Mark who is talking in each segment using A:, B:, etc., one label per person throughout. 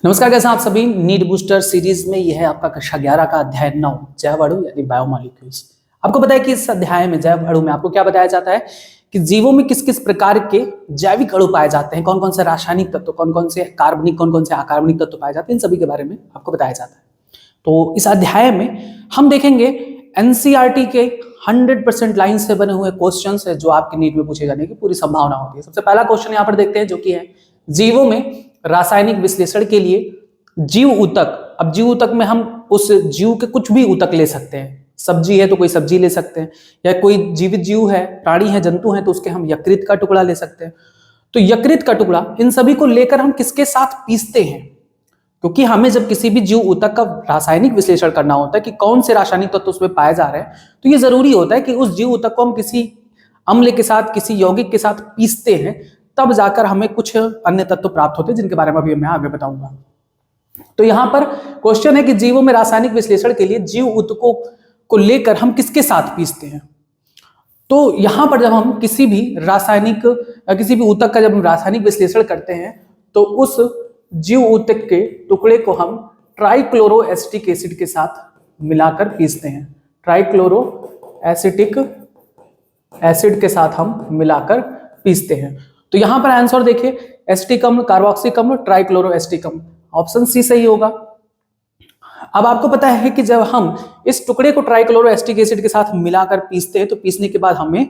A: नमस्कार, कैसे हैं आप सभी। नीड बूस्टर सीरीज में यह है आपका कक्षा 11 का अध्याय 9 जैव अणु यानी बायोमॉलिक्यूल्स। आपको पता है कि इस अध्याय में जैव अणु में आपको क्या बताया जाता है कि जीवों में किस किस प्रकार के जैविक अणु पाए जाते हैं, कौन कौन से रासायनिक तत्व, कौन कौन से कार्बनिक, कौन कौन से अकार्बनिक तत्व पाए जाते हैं, इन सभी के बारे में आपको बताया जाता है। तो इस अध्याय में हम देखेंगे एनसीईआरटी के 100% लाइन से बने हुए क्वेश्चन है जो आपके नीट में पूछे जाने की पूरी संभावना होती है। सबसे पहला क्वेश्चन यहाँ पर देखते हैं जो कि है जीवों में रासायनिक विश्लेषण के लिए जीव ऊतक। अब जीव ऊतक में हम उस जीव के कुछ भी ऊतक ले सकते हैं, सब्जी है तो कोई सब्जी ले सकते हैं, या कोई जीवित जीव है, प्राणी है, जंतु है तो उसके हम यकृत का टुकड़ा ले सकते हैं। तो यकृत का टुकड़ा, इन सभी को लेकर हम किसके साथ पीसते हैं, क्योंकि हमें जब किसी भी जीव ऊतक का रासायनिक विश्लेषण करना होता है कि कौन से रासायनिक तत्व उसमें पाए जा रहे हैं, तो ये जरूरी होता है कि उस जीव ऊतक को हम किसी अम्ल के साथ, किसी यौगिक के साथ पीसते हैं, तब जाकर हमें कुछ अन्य तत्व प्राप्त होते हैं जिनके बारे में अभी मैं आगे बताऊंगा। तो यहां पर क्वेश्चन है कि जीवों में रासायनिक विश्लेषण के लिए जीव ऊतकों को लेकर हम किसके साथ पीसते हैं। तो यहां पर जब हम किसी भी ऊतक का जब हम रासायनिक विश्लेषण करते हैं तो उस जीव ऊतक के टुकड़े को हम ट्राइक्लोरो एसिटिक एसिड के साथ मिलाकर पीसते हैं। ट्राइक्लोरो एसिटिक एसिड के साथ हम मिलाकर पीसते हैं। तो यहां पर आंसर देखिए, एसिटिक अम्ल, कार्बोक्सिलिक अम्ल, ट्राइक्लोरो एसिटिक अम्ल, ऑप्शन सी सही होगा। अब आपको पता है कि जब हम इस टुकड़े को ट्राइक्लोरो एसिटिक एसिड के साथ मिलाकर पीसते हैं तो पीसने के बाद हमें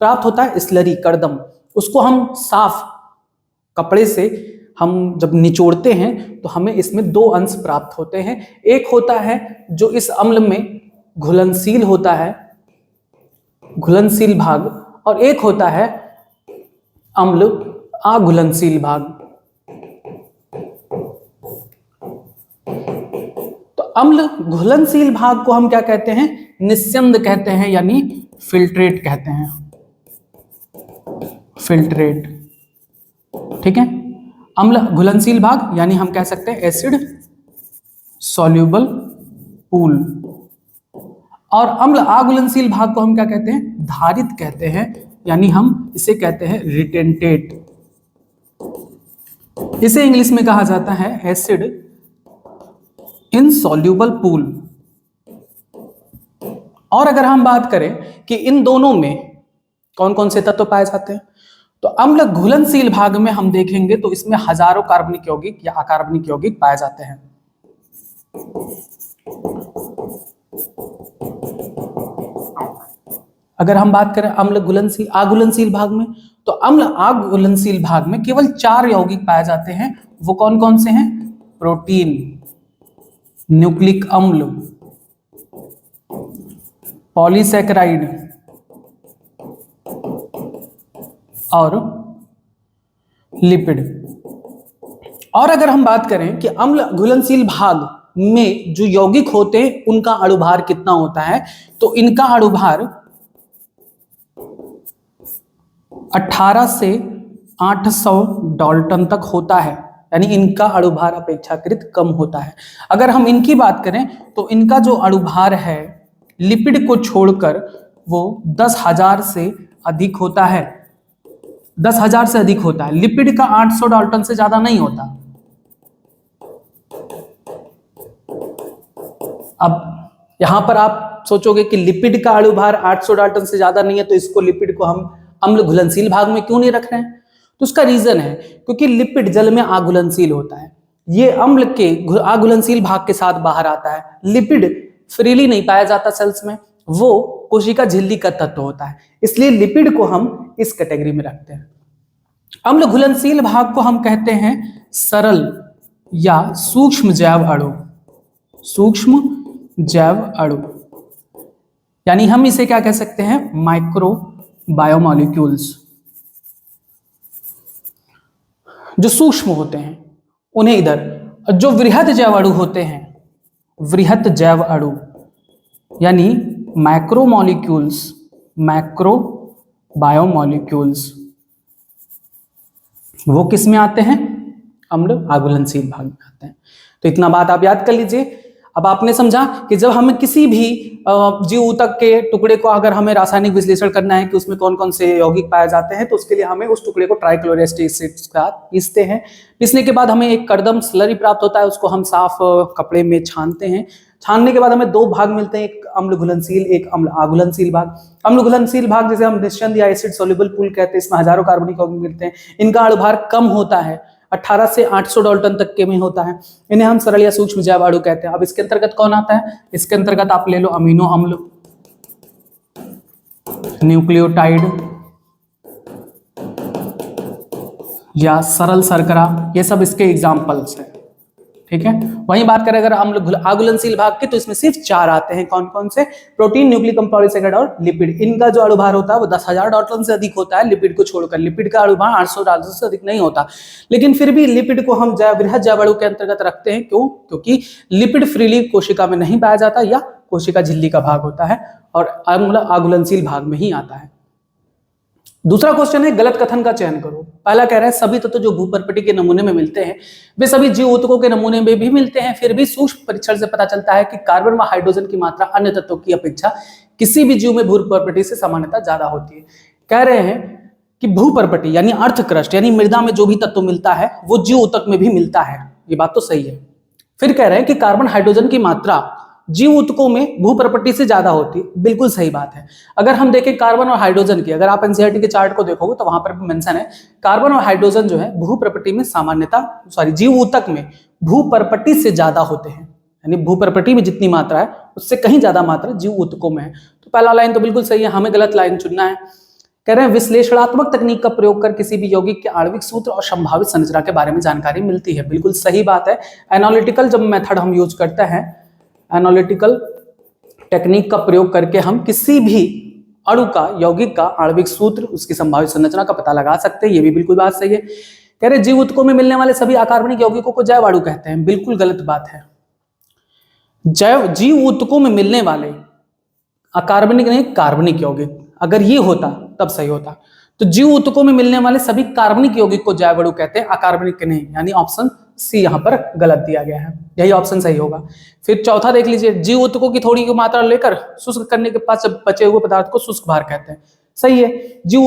A: प्राप्त होता है स्लरी, कड़दम। उसको हम साफ कपड़े से हम जब निचोड़ते हैं तो हमें इसमें दो अंश प्राप्त होते हैं। एक होता है जो इस अम्ल में घुलनशील होता है, घुलनशील भाग, और एक होता है अम्ल अघुलनशील भाग। तो अम्ल घुलनशील भाग को हम क्या कहते हैं, निस्यंद कहते हैं, यानी फिल्ट्रेट कहते हैं, फिल्ट्रेट। ठीक है, अम्ल घुलनशील भाग यानी हम कह सकते हैं एसिड सॉल्यूबल पूल, और अम्ल अघुलनशील भाग को हम क्या कहते हैं, धारित कहते हैं, यानी हम इसे कहते हैं रिटेंटेट। इसे इंग्लिश में कहा जाता है एसिड इनसॉल्यूबल पूल। और अगर हम बात करें कि इन दोनों में कौन कौन से तत्व पाए जाते हैं, तो अम्ल घुलनशील भाग में हम देखेंगे तो इसमें हजारों कार्बनिक यौगिक या अकार्बनिक यौगिक पाए जाते हैं। अगर हम बात करें अम्ल अघुलनशील भाग में, तो अम्ल अघुलनशील भाग में केवल 4 यौगिक पाए जाते हैं। वो कौन कौन से हैं, प्रोटीन, न्यूक्लिक अम्ल, पॉलीसैकेराइड और लिपिड। और अगर हम बात करें कि अम्ल घुलनशील भाग में जो यौगिक होते हैं उनका अणुभार कितना होता है, तो इनका अणुभार 18 से 800 डाल्टन तक होता है, यानी इनका अणुभार अपेक्षाकृत कम होता है। अगर हम इनकी बात करें तो इनका जो अणुभार है लिपिड को छोड़कर वो 10,000 से अधिक होता है, 10,000 से अधिक होता है। लिपिड का 800 डाल्टन से ज्यादा नहीं होता। अब यहां पर आप सोचोगे कि लिपिड का अणुभार 800 डाल्टन से ज्यादा नहीं है तो इसको, लिपिड को हम अम्ल घुलनशील भाग में क्यों नहीं रख रहे हैं। तो उसका रीजन है क्योंकि लिपिड जल में अघुलनशील होता है, ये अम्ल के अघुलनशील भाग के साथ बाहर आता है। लिपिड फ्रीली नहीं पाया जाता सेल्स में, वो कोशिका झिल्ली का तत्व होता है, इसलिए लिपिड को हम इस कैटेगरी में रखते हैं। अम्ल घुलनशील भाग को हम कहते हैं सरल या सूक्ष्म जैव अणु, सूक्ष्म जैव अणु, यानी हम इसे क्या कह सकते हैं, माइक्रो बायोमॉलिक्यूल्स। जो सूक्ष्म होते हैं उन्हें इधर, जो वृहद जैव अणु होते हैं, वृहद जैव अणु यानी मैक्रो मॉलिक्यूल्स, मैक्रो बायोमॉलिक्यूल्स, वो किस में आते हैं, अम्ल अघुलनशील भाग में आते हैं। तो इतना बात आप याद कर लीजिए। अब आपने समझा कि जब हमें किसी भी जीव ऊतक के टुकड़े को अगर हमें रासायनिक विश्लेषण करना है कि उसमें कौन कौन से यौगिक पाए जाते हैं, तो उसके लिए हमें उस टुकड़े को ट्राइक्लोरोएसिटिक एसिड के साथ पीसते हैं। पीसने के बाद हमें एक कर्दम स्लरी प्राप्त होता है, उसको हम साफ कपड़े में छानते हैं। छानने के बाद हमें दो भाग मिलते हैं, एक अम्ल घुलनशील, एक अम्ल अघुलनशील भाग। अम्ल घुलनशील भाग जिसे हम निश्चंद या एसिड सोल्यूबल पूल कहते हैं, इसमें हजारों कार्बनिक यौगिक मिलते हैं। इनका अणुभार कम होता है, 18 से 800 डाल्टन तक के में होता है। इन्हें हम सरल या सूक्ष्म जैव अणु कहते हैं। अब इसके अंतर्गत कौन आता है? इसके अंतर्गत आप ले लो अमीनो अम्ल, न्यूक्लियोटाइड या सरल शर्करा, ये सब इसके एग्जाम्पल्स हैं। ठीक है, वहीं बात करें अगर अम्ल अघुलनशील भाग की, तो इसमें सिर्फ 4 आते हैं। कौन कौन से? प्रोटीन, न्यूक्लिक अम्ल, पॉलीसैकेराइड और लिपिड। इनका जो अणुभार होता है वो 10,000 डाल्टन से अधिक होता है लिपिड को छोड़कर। लिपिड का अणुभार 800 डाल्टन से अधिक नहीं होता, लेकिन फिर भी लिपिड को हम वृहद जैव अणु के अंतर्गत रखते हैं। क्यों? क्योंकि लिपिड फ्रीली कोशिका में नहीं पाया जाता या कोशिका झिल्ली का भाग होता है, और अम्ल अघुलनशील भाग में ही आता है। दूसरा क्वेश्चन है गलत कथन का चयन करो। पहला कह रहा है सभी तत्व जो भूपर्पटी के नमूने में मिलते हैं वे सभी जीव ऊतकों के नमूने में भी मिलते हैं, फिर भी सूक्ष्म परीक्षण से पता चलता है कि कार्बन व हाइड्रोजन की मात्रा अन्य तत्वों की अपेक्षा किसी भी जीव में भूपर्पटी से सामान्यतः ज्यादा होती है। कह रहे हैं कि भूपर्पटी यानी अर्थ क्रस्ट यानी मृदा में जो भी तत्व मिलता है वो जीव ऊतक में भी मिलता है। ये बात तो सही है। फिर कह रहे हैं कि कार्बन हाइड्रोजन की मात्रा जीव ऊतकों में भूपर्पटी से ज्यादा होती है। बिल्कुल सही बात है। अगर हम देखें कार्बन और हाइड्रोजन की, अगर आप एनसीईआरटी के चार्ट को देखोगे तो वहां पर भी मेंशन है कार्बन और हाइड्रोजन जो है भूपर्पटी में जीव ऊतक में भूपर्पटी से ज्यादा होते हैं। यानी भूपर्पटी में जितनी मात्रा है उससे कहीं ज्यादा मात्रा जीव ऊतकों में है। तो पहला लाइन तो बिल्कुल सही है, हमें गलत लाइन चुनना है। कह रहे हैं विश्लेषणात्मक तकनीक का प्रयोग कर किसी भी यौगिक के आणविक सूत्र और संभावित संरचना के बारे में जानकारी मिलती है। बिल्कुल सही बात है। एनालिटिकल जब मेथड हम यूज करते हैं, एनालिटिकल टेक्निक का प्रयोग करके हम किसी भी अणु का, यौगिक का आणविक सूत्र, उसकी संभावित संरचना का पता लगा सकते हैं। ये भी बिल्कुल बात सही है। कह रहे जीव ऊतकों में मिलने वाले सभी अकार्बनिक यौगिकों को जैव अणु कहते हैं। बिल्कुल गलत बात है। जीव ऊतकों में मिलने वाले अकार्बनिक नहीं कार्बनिक यौगिक, अगर ये होता तब सही होता। तो जीव ऊतकों में मिलने वाले सभी कार्बनिक यौगिक को जैव अणु कहते हैं, अकार्बनिक नहीं। यानी ऑप्शन सी यहां पर गलत दिया गया है, यही ऑप्शन सही होगा। फिर चौथा देख लीजिए, जीव ऊतकों की थोड़ी की मात्रा लेकर शुष्क करने के बाद बचे हुए पदार्थ को शुष्क भार कहते हैं। सही है। जीव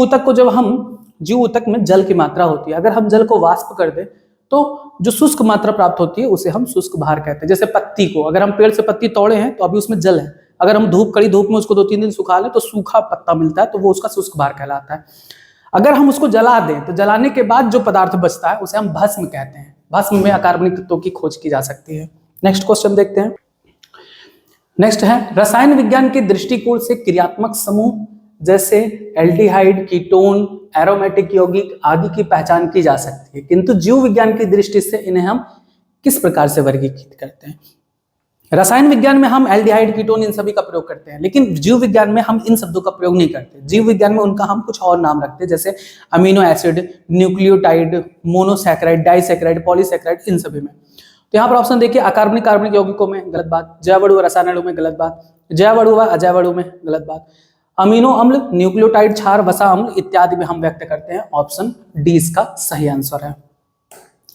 A: ऊतक में जल की मात्रा होती है, अगर हम जल को वाष्प कर दें तो जो शुष्क मात्रा प्राप्त होती है उसे हम शुष्क भार कहते हैं। जैसे पत्ती को, अगर हम पेड़ से पत्ती तोड़े हैं तो अभी उसमें जल है, अगर हम कड़ी धूप में उसको 2-3 दिन सुखा लें तो सूखा पत्ता मिलता है, तो वो उसका शुष्क भार कहलाता है। अगर हम उसको जला दें तो जलाने के बाद जो पदार्थ बचता है उसे हम भस्म कहते हैं। भस्म में अकार्बनिक तत्वों की खोज की जा सकती है। नेक्स्ट क्वेश्चन देखते हैं। नेक्स्ट है रसायन विज्ञान के दृष्टिकोण से क्रियात्मक समूह जैसे एल्डिहाइड, कीटोन, एरोमेटिक यौगिक आदि की पहचान की जा सकती है, किंतु जीव विज्ञान की दृष्टि से इन्हें हम किस प्रकार से वर्गीकृत करते हैं? रसायन विज्ञान में हम एल्डिहाइड, कीटोन इन सभी का प्रयोग करते हैं, लेकिन जीव विज्ञान में हम इन शब्दों का प्रयोग नहीं करते। जीव विज्ञान में उनका हम कुछ और नाम रखते हैं, जैसे amino acid, nucleotide, monosaccharide, disaccharide, polysaccharide, इन सभी में। तो यहाँ पर ऑप्शन देखिए, अकार्बनिक कार्बनिक यौगिकों में गलत बात, जैव अणु रसायन अणु में गलत बात, जैव अणु व अजैव अणु में गलत बात, अमीनो अम्ल, न्यूक्लियोटाइड, क्षार, वसा अम्ल इत्यादि में हम व्यक्त करते हैं। ऑप्शन डी इसका सही आंसर है।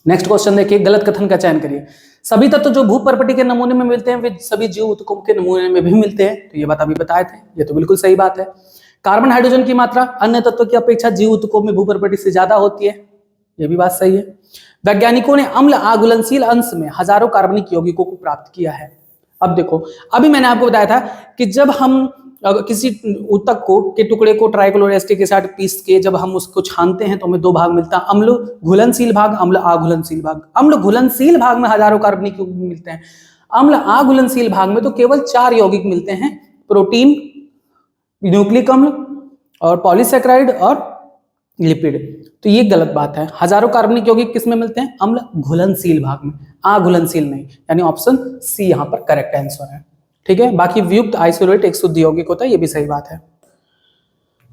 A: नेक्स्ट क्वेश्चन देखिए, गलत कथन का चयन करिए। सभी तत्व जो भूपर्पटी के नमूने में मिलते हैं वे सभी जीव ऊतकों के नमूने में भी मिलते हैं, तो ये बात अभी बताए थे, ये तो बिल्कुल सही बात है। कार्बन हाइड्रोजन की मात्रा अन्य तत्वों की अपेक्षा जीव ऊतकों में भूपर्पटी से ज्यादा होती है, ये भी बात सही है। वैज्ञानिकों ने अम्ल अघुलनशील अंश में हजारों कार्बनिक यौगिकों को प्राप्त किया है। अब देखो, अभी मैंने आपको बताया था कि जब हम किसी ऊतक को के टुकड़े को ट्राइक्लोरोएसिटिक के साथ पीस के जब हम उसको छानते हैं तो हमें 2 भाग मिलता है, अम्ल घुलनशील भाग, अम्ल अघुलनशील भाग। अम्ल घुलनशील भाग में हजारों कार्बनिक यौगिक मिलते हैं, अम्ल अघुलनशील भाग में तो केवल 4 यौगिक मिलते हैं, प्रोटीन, न्यूक्लिक अम्ल और पॉलीसैकेराइड और लिपिड। तो ये गलत बात है। हजारों कार्बनिक यौगिक किस में मिलते हैं? अम्ल घुलनशील भाग में, अघुलनशील नहीं। यानी ऑप्शन सी यहाँ पर करेक्ट आंसर है। ठीक है, बाकी वियुक्त आइसोलेट एक शुद्ध यौगिक होता है, ये भी सही बात है।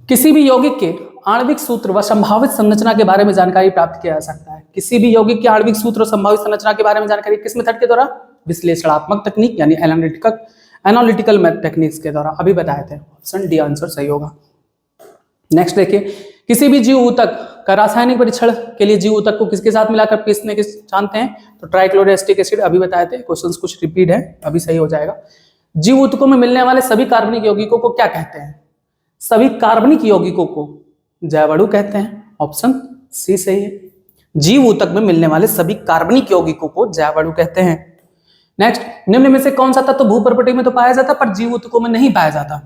A: किसी भी यौगिक के आणविक सूत्र व संभावित संरचना के बारे में जानकारी प्राप्त किया जा सकता है। किसी भी यौगिक के आणविक सूत्र और संभावित संरचना के बारे में जानकारी किस मेथड के द्वारा? विश्लेषणात्मक तकनीक यानी एनालिटिकल टेक्निक्स के द्वारा, अभी बताए थे। ऑप्शन डी आंसर सही होगा। नेक्स्ट देखिए, किसी भी जीव ऊतक का रासायनिक परीक्षण के लिए जीव ऊतक को किसके साथ मिलाकर पीसने के जानते हैं? तो ट्राइक्लोरोएसिटिक एसिड, अभी बताए थे। क्वेश्चंस कुछ रिपीट है, अभी सही हो जाएगा। जीव ऊतकों में मिलने वाले सभी कार्बनिक यौगिकों को क्या कहते हैं? सभी कार्बनिक यौगिकों को जैव अणु कहते हैं। ऑप्शन सी सही है। जीव ऊतक में मिलने वाले सभी कार्बनिक यौगिकों को जैव अणु कहते हैं। नेक्स्ट, निम्न में से कौन सा तत्व भूपर्पटी में तो पाया जाता पर जीव ऊतकों में नहीं पाया जाता?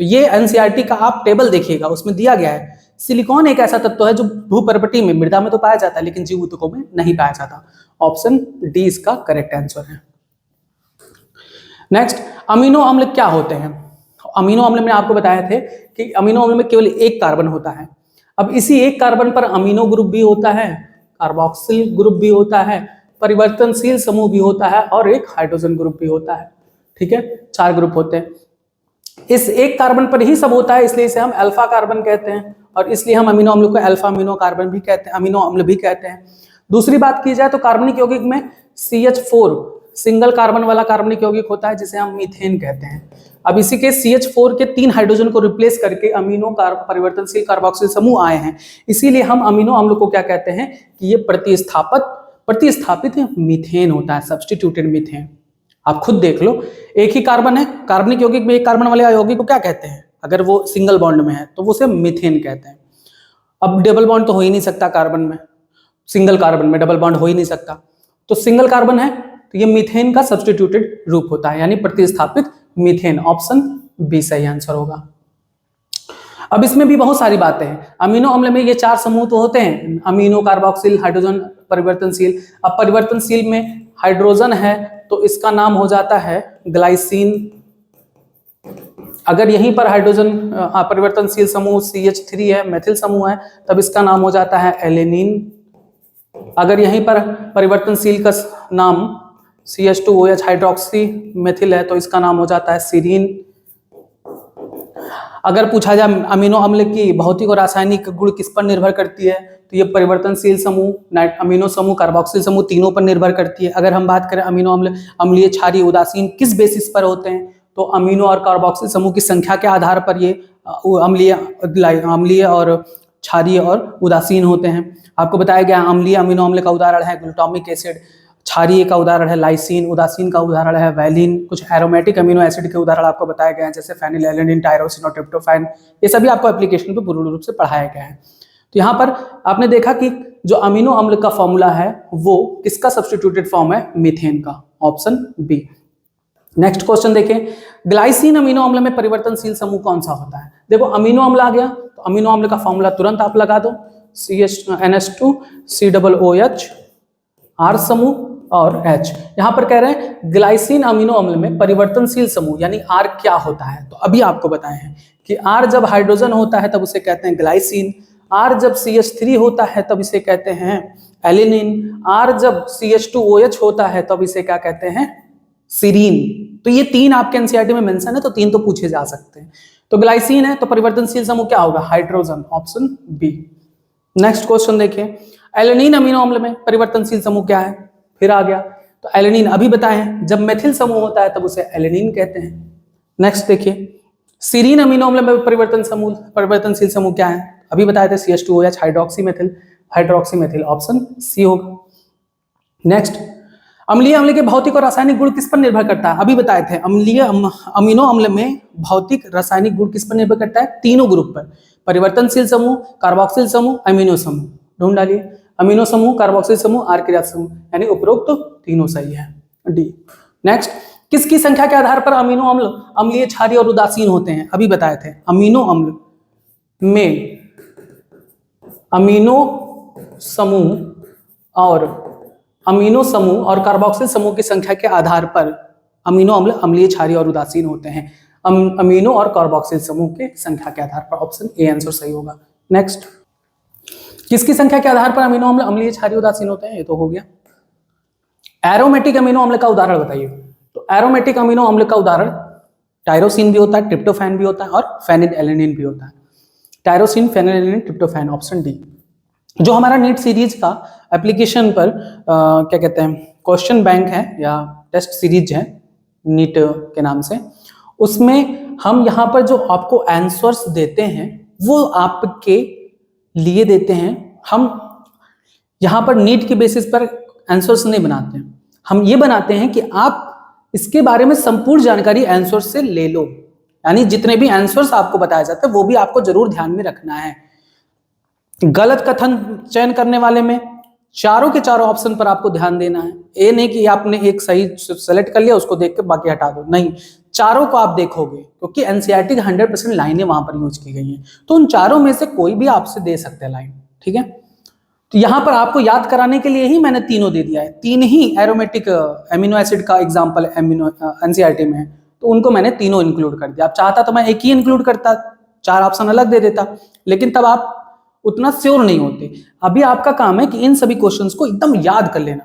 A: तो ये एनसीईआरटी का आप टेबल देखिएगा, उसमें दिया गया है सिलिकॉन एक ऐसा तत्व है जो भूपर्पटी में, मृदा में तो पाया जाता है लेकिन जीव ऊतकों में नहीं पाया जाता। ऑप्शन डी इसका करेक्ट आंसर है। नेक्स्ट, अमीनो अम्ल क्या होते हैं? अमीनो अम्ल में आपको बताए थे कि अमीनो अम्ल में केवल एक कार्बन होता है। अब इसी एक कार्बन पर अमीनो ग्रुप भी होता है, कार्बोक्सिल ग्रुप भी होता है, परिवर्तनशील समूह भी होता है और एक हाइड्रोजन ग्रुप भी होता है। ठीक है, 4 ग्रुप होते हैं। इस एक कार्बन पर ही सब होता है, इसलिए इसे हम अल्फा कार्बन कहते हैं और इसलिए हम अमीनो अम्ल को अल्फा अमीनो कार्बन भी कहते हैं, अमीनो अम्ल भी कहते हैं। दूसरी बात की जाए तो कार्बनिक यौगिक में CH4 सिंगल कार्बन वाला कार्बनिक यौगिक होता है जिसे हम मीथेन कहते हैं। अब इसी के CH4 के 3 हाइड्रोजन को रिप्लेस करके अमीनो परिवर्तनशील कार्बोक्सिल समूह आए हैं, इसीलिए हम अमीनो अम्ल को क्या कहते हैं कि ये प्रतिस्थापित मीथेन होता है, सब्स्टिट्यूटेड मीथेन। आप खुद देख लो, एक ही कार्बन है, कार्बनिक यौगिक में एक कार्बन वाले यौगिक को क्या कहते हैं? अगर वो सिंगल बॉन्ड में है तो वो उसे मीथेन कहते हैं। अब डबल बॉन्ड तो हो ही नहीं सकता कार्बन में, सिंगल कार्बन में डबल बॉन्ड हो ही नहीं सकता, तो सिंगल कार्बन है तो ये मीथेन का सब्स्टिट्यूटेड रूप होता है, यानी प्रतिस्थापित मीथेन। ऑप्शन बी सही आंसर होगा। अब इसमें भी बहुत सारी बातें हैं। अमीनो अम्ल में ये 4 समूह तो होते हैं, अमीनो, कार्बोक्सिल, हाइड्रोजन, परिवर्तनशील। अब परिवर्तनशील में हाइड्रोजन है तो इसका नाम हो जाता है ग्लाइसिन। अगर यहीं पर हाइड्रोजन परिवर्तनशील समूह CH3 है, मेथिल समूह है, तब इसका नाम हो जाता है एलेनिन। अगर यहीं पर परिवर्तनशील का नाम CH2OH हाइड्रोक्सी मेथिल है तो इसका नाम हो जाता है सीरीन। अगर पूछा जाए अमीनो अम्ल की भौतिक और रासायनिक गुण किस पर निर्भर करती है, तो ये परिवर्तनशील समूह, अमीनो समूह, कार्बोक्सिल समूह तीनों पर निर्भर करती है। अगर हम बात करें अमीनो अम्ल अम्लीय, क्षारीय, उदासीन किस बेसिस पर होते हैं, तो अमीनो और कार्बोक्सिल समूह की संख्या के आधार पर ये अम्लीय और क्षारीय और उदासीन होते हैं। आपको बताया गया अम्लीय अमीनो अम्ल का उदाहरण है ग्लूटामिक एसिड, क्षारीय का उदाहरण है लाइसिन, उदासीन का उदाहरण है वैलिन। कुछ एरोमेटिक अमीनो एसिड के उदाहरण आपको बताए गए हैं जैसे फेनिलएलनिन, टायरोसिन और ट्रिप्टोफैन। ये सभी आपको एप्लीकेशन पे पूर्ण रूप से पढ़ाया गया है। तो यहाँ पर आपने देखा कि जो अमीनो अम्ल का फॉर्मूला है वो किसका सब्स्टिट्यूटेड फॉर्म है? मीथेन का। Option B. नेक्स्ट क्वेश्चन देखें, ग्लाइसिन अमीनो अम्ल में परिवर्तनशील समूह कौन सा होता है? देखो अमीनो अम्ल आ गया तो अमीनो अम्ल का फॉर्मूला तुरंत आप लगा दो, NH2 COOH R समूह और H। यहां पर कह रहे हैं ग्लाइसिन अमीनो अम्ल में परिवर्तनशील समूह यानी R क्या होता है, तो अभी आपको बताए हैं कि R जब हाइड्रोजन होता है तब उसे कहते हैं ग्लाइसिन, R जब CH3 होता है तब इसे कहते हैं एलिनिन, R जब CH2OH होता है तब इसे क्या कहते हैं? सीरीन। तो ये 3 आपके एनसीईआरटी में मेंशन है तो 3 तो पूछे जा सकते हैं। तो ग्लाइसिन है तो परिवर्तनशील समूह क्या होगा? Hydrogen. Option B. Next question देखिए, एलेनिन अमीनो अम्ल में परिवर्तनशील समूह क्या है? फिर आ गया तो एलेनिन अभी बताए, जब मेथिल समूह होता है तब उसे एलेनिन कहते हैं। नेक्स्ट देखिए, सीरीन अमीनो अम्ल में परिवर्तनशील समूह क्या है? अभी बताए थे CH2OH hydroxy methyl. Option C होगा। नेक्स्ट, अम्लीय अम्ल के भौतिक और रासायनिक गुण किस पर निर्भर करता है? अभी बताए थे अम्लीय अमीनो अम्ल में भौतिक रासायनिक गुण किस पर निर्भर करता है? तीनों ग्रुप पर, परिवर्तनशील समूह, कार्बोक्सिल समूह, अमीनो समूह। ढूंढ डालिए, अमीनो समूह, कार्बोक्सिल समूह, आर्कियात समूह, यानी उपरोक्त तो तीनों सही है, डी। नेक्स्ट, किसकी संख्या के आधार पर अमीनो अम्ल अम्लीय, क्षारीय और उदासीन होते हैं? अभी बताए थे अमीनो अम्ल में अमीनो समूह और कार्बोक्सिल समूह की संख्या के आधार पर अमीनो अम्ल अम्लीय, क्षारीय और उदासीन होते हैं। अमीनो और कार्बोक्सिल समूह के संख्या के आधार पर। ऑप्शन ए आंसर सही होगा। नेक्स्ट, किसकी संख्या के आधार पर अमीनो अम्ल अम्लीय, क्षारीय, उदासीन होते हैं? ये तो हो गया। एरोमेटिक अमीनो अम्ल का उदाहरण बताइए। तो एरोमेटिक अमीनो अम्ल का उदाहरण टायरोसिन भी होता है, ट्रिप्टोफैन भी होता है और फेनिलएलनिन भी होता है। Tyrosine, phenylalanine, tryptophan. Option D. जो हमारा नीट सीरीज का एप्लीकेशन पर क्या कहते हैं क्वेश्चन बैंक है या टेस्ट सीरीज है नीट के नाम से, उसमें हम यहाँ पर जो आपको आंसर्स देते हैं वो आपके लिए देते हैं हम यहाँ पर नीट के बेसिस पर आंसर्स नहीं बनाते हैं, हम ये बनाते हैं कि आप इसके बारे में संपूर्ण जानकारी आंसर से ले लो, यानी जितने भी आंसर्स आपको बताए जाते हैं वो भी आपको जरूर ध्यान में रखना है। गलत कथन चयन करने वाले में चारों के चारों ऑप्शन पर आपको ध्यान देना है। ये नहीं कि आपने एक सही सेलेक्ट कर लिया उसको देख के बाकी हटा दो, नहीं, चारों को आप देखोगे क्योंकि एनसीईआरटी की 100% लाइनें वहां पर यूज की गई हैं, तो उन चारों में से कोई भी आपसे दे सकते हैं लाइन, ठीक है। तो यहां पर आपको याद कराने के लिए ही मैंने तीनों दे दिया है, तीन ही एरोमेटिक एमिनो एसिड का एग्जांपल एनसीईआरटी में है, तो उनको मैंने तीनों इंक्लूड कर दिया। आप चाहता तो मैं एक ही इंक्लूड करता, 4 ऑप्शन अलग दे देता, लेकिन तब आप उतना श्योर नहीं होते। अभी आपका काम है कि इन सभी क्वेश्चंस को एकदम याद कर लेना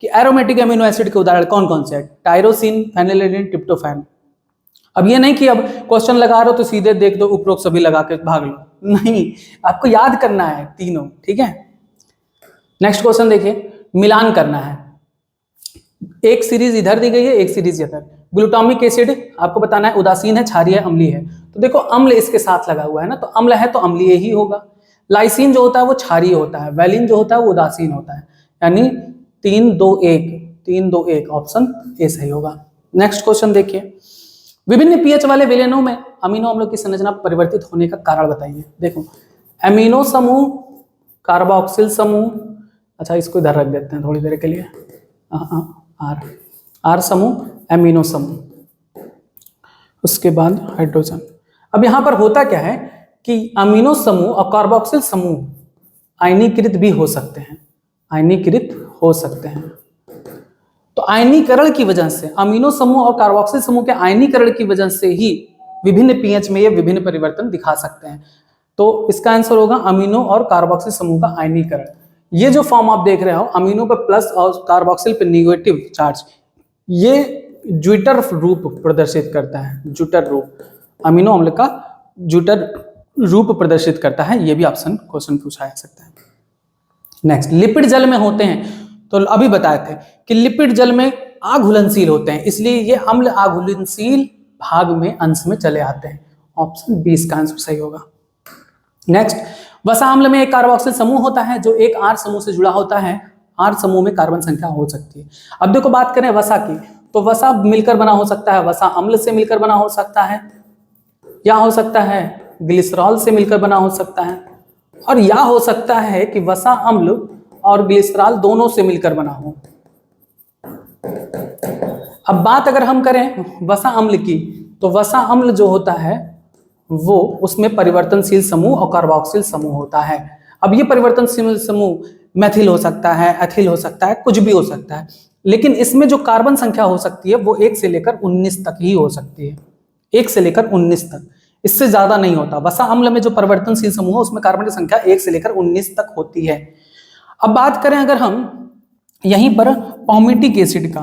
A: कि एरोमेटिक एमिनो एसिड के उदाहरण कौन कौन से हैं, टायरोसिन, फेनिलैलैनिन, ट्रिप्टोफैन। अब ये नहीं कि अब क्वेश्चन लगा रहे हो तो सीधे देख दो उपरोक्त सभी लगा के भाग लो, नहीं, आपको याद करना है तीनों, ठीक है। नेक्स्ट क्वेश्चन देखिए, मिलान करना है। एक सीरीज इधर दी गई है, एक सीरीज इधर। ग्लूटामिक एसिड आपको बताना है उदासीन है, क्षारीय है, अम्लीय है। तो देखो अम्ल इसके साथ लगा हुआ है ना, तो अम्ल है तो अम्लीय ही होगा। लाइसिन जो होता है वो क्षारीय होता है, वैलिन जो होता है वो उदासीन होता है, यानी 3-2-1 ऑप्शन ए सही होगा। नेक्स्ट क्वेश्चन देखिए, विभिन्न पीएच वाले विलयनों में अमीनो अम्लों की संरचना परिवर्तित होने का कारण बताइए। देखो एमिनो समूह, कार्बोक्सिल समूह, अच्छा इसको इधर रख देते हैं थोड़ी देर के लिए, आर समूह, एमिनो समूह, उसके बाद हाइड्रोजन। अब यहां पर होता क्या है कि अमीनो समूह और कार्बोक्सिल समूह आयनीकृत भी हो सकते हैं, आयनीकृत हो सकते हैं। तो आयनीकरण की वजह से अमीनो समूह और कार्बोक्सिल समूह के आयनीकरण की वजह से ही विभिन्न पीएच में ये विभिन्न परिवर्तन दिखा सकते हैं। तो इसका आंसर होगा अमीनो और कार्बोक्सिल समूह का आयनीकरण। ये जो फॉर्म आप देख रहे हो, अमीनो पे प्लस और कार्बोक्सिल पे निगेटिव चार्ज, ये ज्विटर रूप प्रदर्शित करता है, ज्विटर रूप, अमीनो अम्ल का ज्विटर रूप प्रदर्शित करता है। ये भी ऑप्शन क्वेश्चन पूछा जा सकता है। नेक्स्ट, लिपिड जल में होते हैं, तो अभी बताए थे कि लिपिड जल में आघुलनशील होते हैं, इसलिए ये अम्ल आघुलनशील भाग में अंश में चले आते हैं। ऑप्शन बी इसका आंसर सही होगा। नेक्स्ट, वसा अम्ल में एक कार्बोक्सिल समूह होता है जो एक आर समूह से जुड़ा होता है। आर समूह में कार्बन संख्या हो सकती है। अब देखो बात करें वसा की, तो वसा मिलकर बना हो सकता है, वसा अम्ल से मिलकर बना हो सकता है, या हो सकता है ग्लिसरॉल से मिलकर बना हो सकता है, और या हो सकता है कि वसा अम्ल और ग्लिसरॉल दोनों से मिलकर बना हो। अब बात अगर हम करें वसा अम्ल की, तो वसा अम्ल जो होता है वो उसमें परिवर्तनशील समूह और कार्बोक्सिल समूह होता है। अब ये परिवर्तनशील समूह मेथिल हो सकता है, एथिल हो सकता है, कुछ भी हो सकता है, लेकिन इसमें जो कार्बन संख्या हो सकती है वो 1 से लेकर 19 तक ही हो सकती है, 1 से लेकर 19 तक, इससे ज्यादा नहीं होता। वसा अम्ल में जो परिवर्तनशील समूह है उसमें कार्बन की संख्या 1 से लेकर 19 तक होती है। अब बात करें अगर हम यहीं पर पॉमिटिक एसिड का,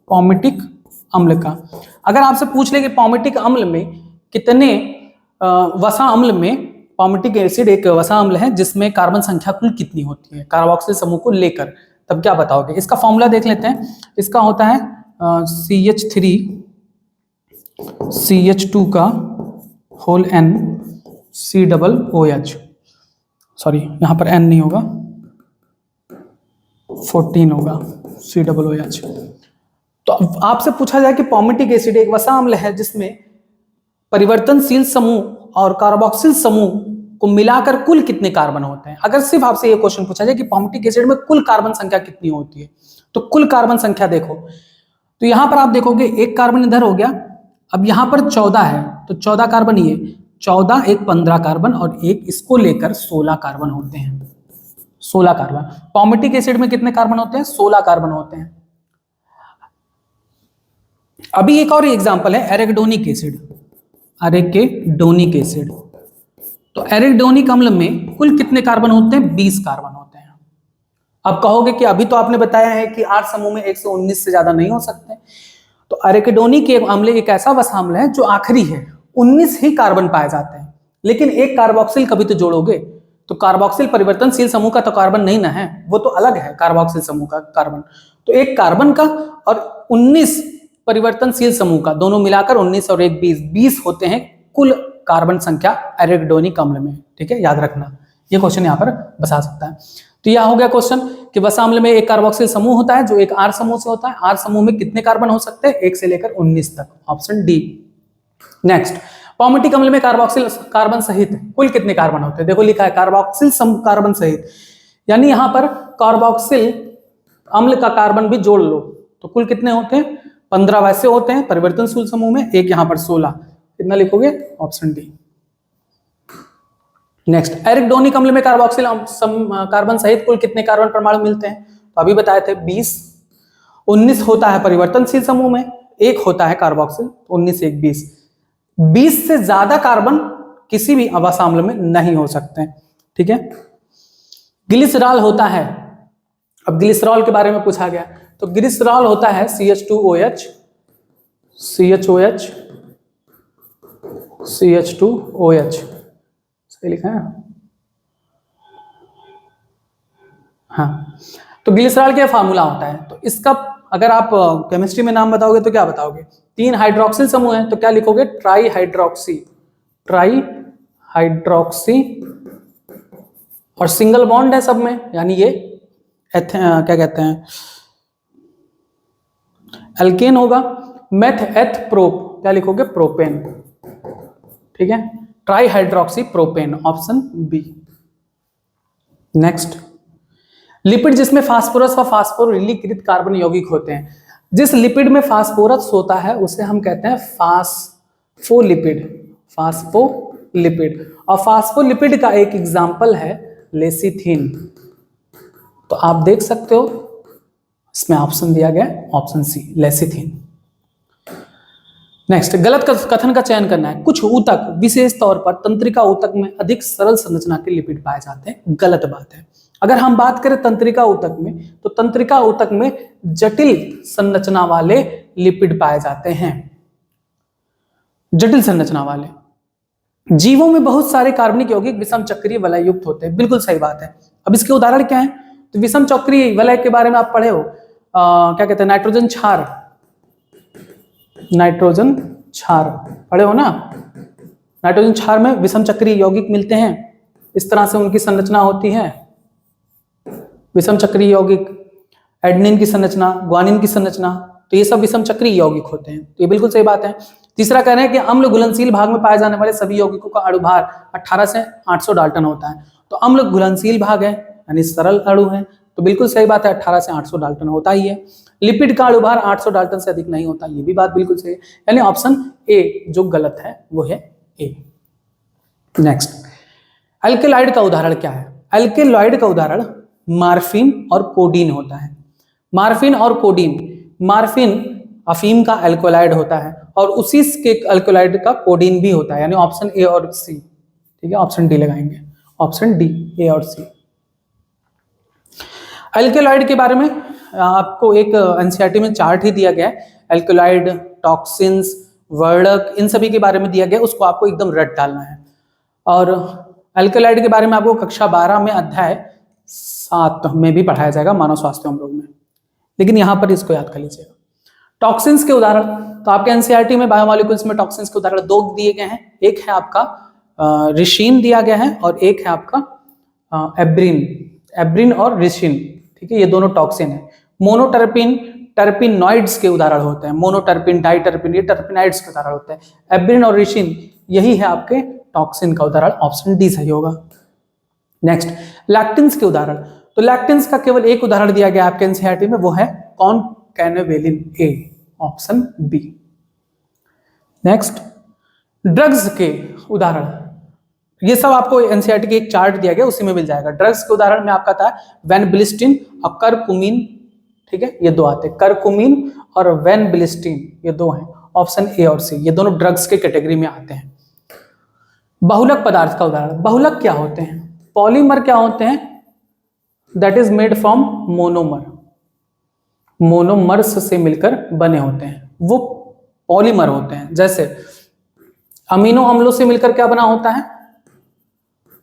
A: पॉमिटिक अम्ल का, अगर आपसे पूछ ले कि पॉमिटिक अम्ल में कितने, वसा अम्ल में पॉमिटिक एसिड एक वसा अम्ल है जिसमें कार्बन संख्या कुल कितनी होती है कार्बोक्सिल समूह को लेकर, तब क्या बताओगे? इसका फॉर्मूला देख लेते हैं। इसका होता है CH3 CH2 का होल N COOH, सॉरी यहाँ पर N नहीं होगा, 14 होगा COOH। तो आपसे पूछा जाए कि पॉमिटिक एसिड एक वसा अम्ल है जिसमें परिवर्तनशील समूह और कार्बोक्सिल समूह को मिलाकर कुल कितने कार्बन होते हैं। अगर सिर्फ आपसे ये क्वेश्चन पूछा जाए कि पॉमिटिक एसिड में कुल कार्बन संख्या कितनी होती है, तो कुल कार्बन संख्या देखो, तो यहां पर आप देखोगे एक कार्बन इधर हो गया, अब यहां पर 14 है, तो 14 कार्बन, ये 14 एक 15 कार्बन और एक इसको लेकर 16 कार्बन होते हैं, 16 कार्बन। पॉमिटिक एसिड में कितने कार्बन होते हैं? 16 कार्बन होते हैं। अभी एक और एग्जांपल है एरेकिडोनिक एसिड, एरेकिडोनिक एसिड। तो एरेकिडोनिक अम्ल में कुल कितने कार्बन होते हैं? 20 कार्बन होते हैं। अब कहोगे कि अभी तो आपने बताया है कि 8 समूह में 119 से ज्यादा नहीं हो सकते, तो एरेकिडोनिक अम्ल एक ऐसा वसा अम्ल है जो आखिरी है, 19 ही कार्बन पाए जाते हैं, लेकिन एक कार्बोक्सिल कभी तो जोड़ोगे, तो कार्बोक्सिल परिवर्तनशील समूह का तो कार्बन नहीं ना है, वो तो अलग है कार्बोक्सिल समूह का कार्बन। तो एक कार्बन का और 19 परिवर्तनशील समूह का, दोनों मिलाकर 19 और एक 20 होते हैं कुल कार्बन संख्या एरेकिडोनिक अम्ल में। ठीक है, याद रखना, ये क्वेश्चन यहाँ पर बता सकता है। तो यह हो गया क्वेश्चन कि वसा अम्ल में एक कार्बोक्सिल समूह होता है जो एक आर समूह से होता है। आर समूह में कितने कार्बन हो सकते हैं? 1 से लेकर 19 तक, ऑप्शन डी। नेक्स्ट, पॉमेटिक अम्ल में कार्बोक्सिल कार्बन सहित कुल कितने कार्बन होते हैं? देखो लिखा है कार्बोक्सिल कार्बन सहित, यानी यहां पर कार्बोक्सिल अम्ल का कार्बन भी जोड़ लो तो कुल कितने होते हैं? 15 वैसे होते हैं परिवर्तनशील समूह में, एक यहां पर 16। कितना लिखोगे? Option D. नेक्स्ट, एरिकडोनिक अम्ल में कार्बोक्सिल कार्बन सहित कुल कितने कार्बन परमाणु मिलते हैं? तो अभी बताए थे 20। 19 होता है परिवर्तनशील समूह में, एक होता है कार्बोक्सिल, 19 1 20। 20 से ज्यादा कार्बन किसी भी वसा अम्ल में नहीं हो सकते हैं, ठीक है। ग्लिसरॉल होता है, अब ग्लिसरॉल के बारे में पूछा गया तो ग्लिसरॉल होता है CH2OH, CHOH, CH2OH, सही लिखा है? हाँ, तो ग्लिसरॉल क्या फार्मूला होता है? तो इसका अगर आप केमिस्ट्री में नाम बताओगे तो क्या बताओगे? 3 हाइड्रोक्सिल समूह है तो क्या लिखोगे? ट्राई हाइड्रोक्सी, ट्राई हाइड्रोक्सी, और सिंगल बॉन्ड है सब में, यानी ये क्या कहते हैं, एल्केन होगा। मेथ एथ प्रोप, क्या लिखोगे? प्रोपेन, ठीक है, tri hydroxy propane, option B. Next, lipid जिसमें फास्फोरस व फास्फोरिलीकृत कार्बन यौगिक होते हैं। जिस लिपिड में फास्फोरस होता है उसे हम कहते हैं फास्फोलिपिड, फास्फोलिपिड। और फास्फोलिपिड का एक एग्जांपल है लेसिथिन। तो आप देख सकते हो इसमें ऑप्शन दिया गया ऑप्शन सी, लेसिथिन। नेक्स्ट, गलत कथन का चयन करना है। कुछ ऊतक, विशेष तौर पर तंत्रिका ऊतक में अधिक सरल संरचना के लिपिड पाए जाते हैं, गलत बात है। अगर हम बात करें तंत्रिका ऊतक में तो तंत्रिका ऊतक में जटिल संरचना वाले लिपिड पाए जाते हैं, जटिल संरचना वाले। जीवों में बहुत सारे कार्बनिक यौगिक विषम चक्रीय वलय युक्त होते हैं, बिल्कुल सही बात है। अब इसके उदाहरण क्या है? तो विषम चक्रीय वलय के बारे में आप पढ़े हो, क्या कहते हैं, नाइट्रोजन क्षार, नाइट्रोजन क्षार पढ़े हो ना। नाइट्रोजन क्षार में विषम चक्रीय यौगिक मिलते हैं, इस तरह से उनकी संरचना होती है, विषम चक्रीय यौगिक, एडेनिन की संरचना, ग्वानिन की संरचना, तो ये सब विषम चक्रीय यौगिक होते हैं, तो ये बिल्कुल सही बात है। तीसरा कह रहे हैं कि अम्ल घुलनशील भाग में पाए जाने वाले सभी यौगिकों का अणुभार 18 से 800 डाल्टन होता है। तो अम्ल घुलनशील भाग है यानी सरल अणु है, तो बिल्कुल सही बात है, 18 से 800 डाल्टन होता ही है। लिपिड का अणुभार 800 डाल्टन से अधिक नहीं होता, ये भी बात बिल्कुल सही है, यानी ऑप्शन ए जो गलत है वो है ए। नेक्स्ट, अल्केलॉइड का उदाहरण क्या है? अल्केलॉइड का उदाहरण मार्फिन और कोडीन होता है। मार्फिन और कोडीन, मार्फिन अफीम का अल्कोलाइड होता है और उसी के अल्कोलाइड का कोडीन भी होता है, यानी ऑप्शन ए और सी, ठीक है, ऑप्शन डी लगाएंगे, ऑप्शन डी, ए और सी। अल्केलॉइड के बारे में आपको एक एनसीईआरटी में चार्ट ही दिया गया है, अल्केलॉइड, टॉक्सिन्स, वर्णक, इन सभी के बारे में दिया गया, उसको आपको एकदम रट डालना है। और अल्केलॉइड के बारे में आपको कक्षा 12 में अध्याय 7 में भी पढ़ाया जाएगा, मानव स्वास्थ्य रोग में, लेकिन यहां पर इसको याद कर लीजिएगा। टॉक्सिन्स के उदाहरण, तो आपके एनसीईआरटी में बायोमॉलिक्यूल्स में टॉक्सिन्स के उदाहरण 2 दिए गए हैं, एक है आपका रिशीन दिया गया है और एक है आपका एब्रिन, एब्रिन और रिशीन, ठीक है, ये दोनों टॉक्सिन है। मोनोटर्पिन, टर्पिनॉइड्स के उदाहरण होते हैं, मोनोटर्पिन, डाइटर्पिन, ये टर्पिनॉइड्स के उदाहरण होते हैं। एब्रिन और रिशीन यही है आपके टॉक्सिन का उदाहरण, ऑप्शन डी सही होगा। नेक्स्ट, लैक्टिन्स के उदाहरण, तो लैक्टिन्स का केवल एक उदाहरण दिया गया आपके एनसीईआरटी में, वो है कॉनकैनावेलिन ए, ऑप्शन बी। नेक्स्ट, ड्रग्स के उदाहरण, ये सब आपको एनसीईआरटी के एक चार्ट दिया गया उसी में मिल जाएगा। ड्रग्स के उदाहरण में आपका था वेनबिलिस्टिन और करकुमिन, ठीक है, ये 2 आते हैं, करकुमिन और वेनबिलिस्टिन, ये 2 हैं, ऑप्शन ए और सी, ये दोनों ड्रग्स के कैटेगरी में आते हैं। बहुलक पदार्थ का उदाहरण, बहुलक क्या होते हैं? पॉलीमर क्या होते हैं? That is made from monomer, monomers से मिलकर बने होते हैं, वो पॉलीमर होते हैं। जैसे अमीनो अम्लों से मिलकर क्या बना होता है?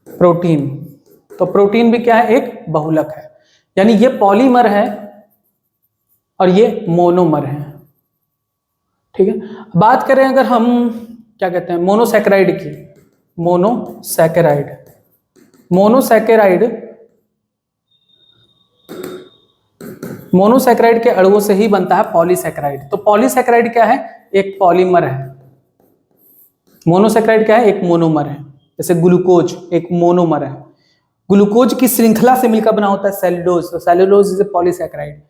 A: प्रोटीन, तो प्रोटीन भी क्या है? एक बहुलक है, यानी ये पॉलीमर है और ये मोनोमर है, ठीक है। बात करें अगर हम क्या कहते हैं मोनोसैकेराइड की, मोनोसैकेराइड, मोनोसैकेराइड के अणुओं से ही बनता है पॉलीसैकेराइड। तो पॉलीसैकेराइड क्या है? एक पॉलीमर है। मोनोसैकेराइड क्या है? एक मोनोमर है। जैसे ग्लूकोज एक मोनोमर है। ग्लूकोज की श्रृंखला से मिलकर बना होता है सेलुलोज। तो सेलुलोज इज ए पॉलीसैकेराइड।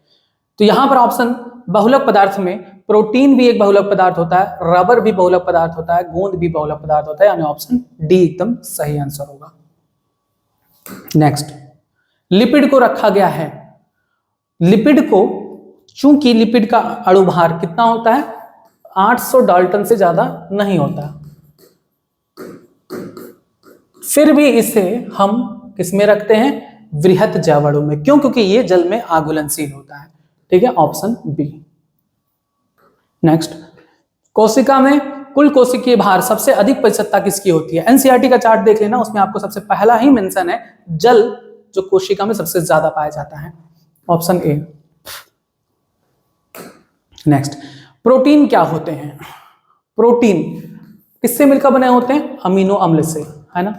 A: तो यहां पर ऑप्शन बहुलक पदार्थ में प्रोटीन भी एक बहुलक पदार्थ होता है, रबर भी बहुलक पदार्थ होता है, गोंद भी बहुलक पदार्थ होता है, यानी ऑप्शन डी एकदम सही आंसर होगा। नेक्स्ट, लिपिड को रखा गया है। लिपिड को, चूंकि लिपिड का अणुभार कितना होता है? 800 डाल्टन से ज्यादा नहीं होता, फिर भी इसे हम किसमें रखते हैं? वृहत जैवाणु में। क्यों? क्योंकि ये जल में आघुलनशील होता है। ठीक है, ऑप्शन बी। नेक्स्ट, कोशिका में कुल कोशिकीय भार सबसे अधिक प्रतिशतता किसकी होती है? एनसीईआरटी का चार्ट देख लेना, उसमें आपको सबसे पहला ही मेंशन है जल जो कोशिका में सबसे ज्यादा पाया जाता है, ऑप्शन ए। नेक्स्ट, प्रोटीन क्या होते हैं? प्रोटीन किससे मिलकर बने होते हैं? अमीनो अम्ल से, है ना।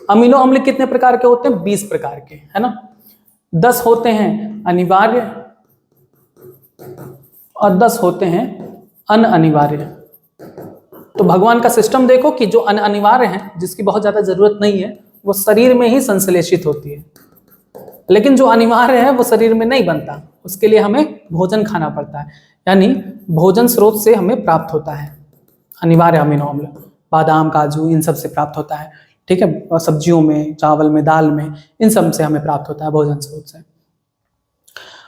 A: अमीनो अम्ल कितने प्रकार के होते हैं? 20 प्रकार के, है ना। 10 होते हैं अनिवार्य और 10 होते हैं अनअनिवार्य। तो भगवान का सिस्टम देखो कि जो अनिवार्य है, जिसकी बहुत ज्यादा जरूरत नहीं है, वो शरीर में ही संश्लेषित होती है, लेकिन जो अनिवार्य है वो शरीर में नहीं बनता, उसके लिए हमें भोजन खाना पड़ता है, यानी भोजन स्रोत से हमें प्राप्त होता है अनिवार्य अमीनो अम्ल। बादाम, काजू, इन सब से प्राप्त होता है। ठीक है, और सब्जियों में, चावल में, दाल में, इन सब से हमें प्राप्त होता है भोजन स्रोत से।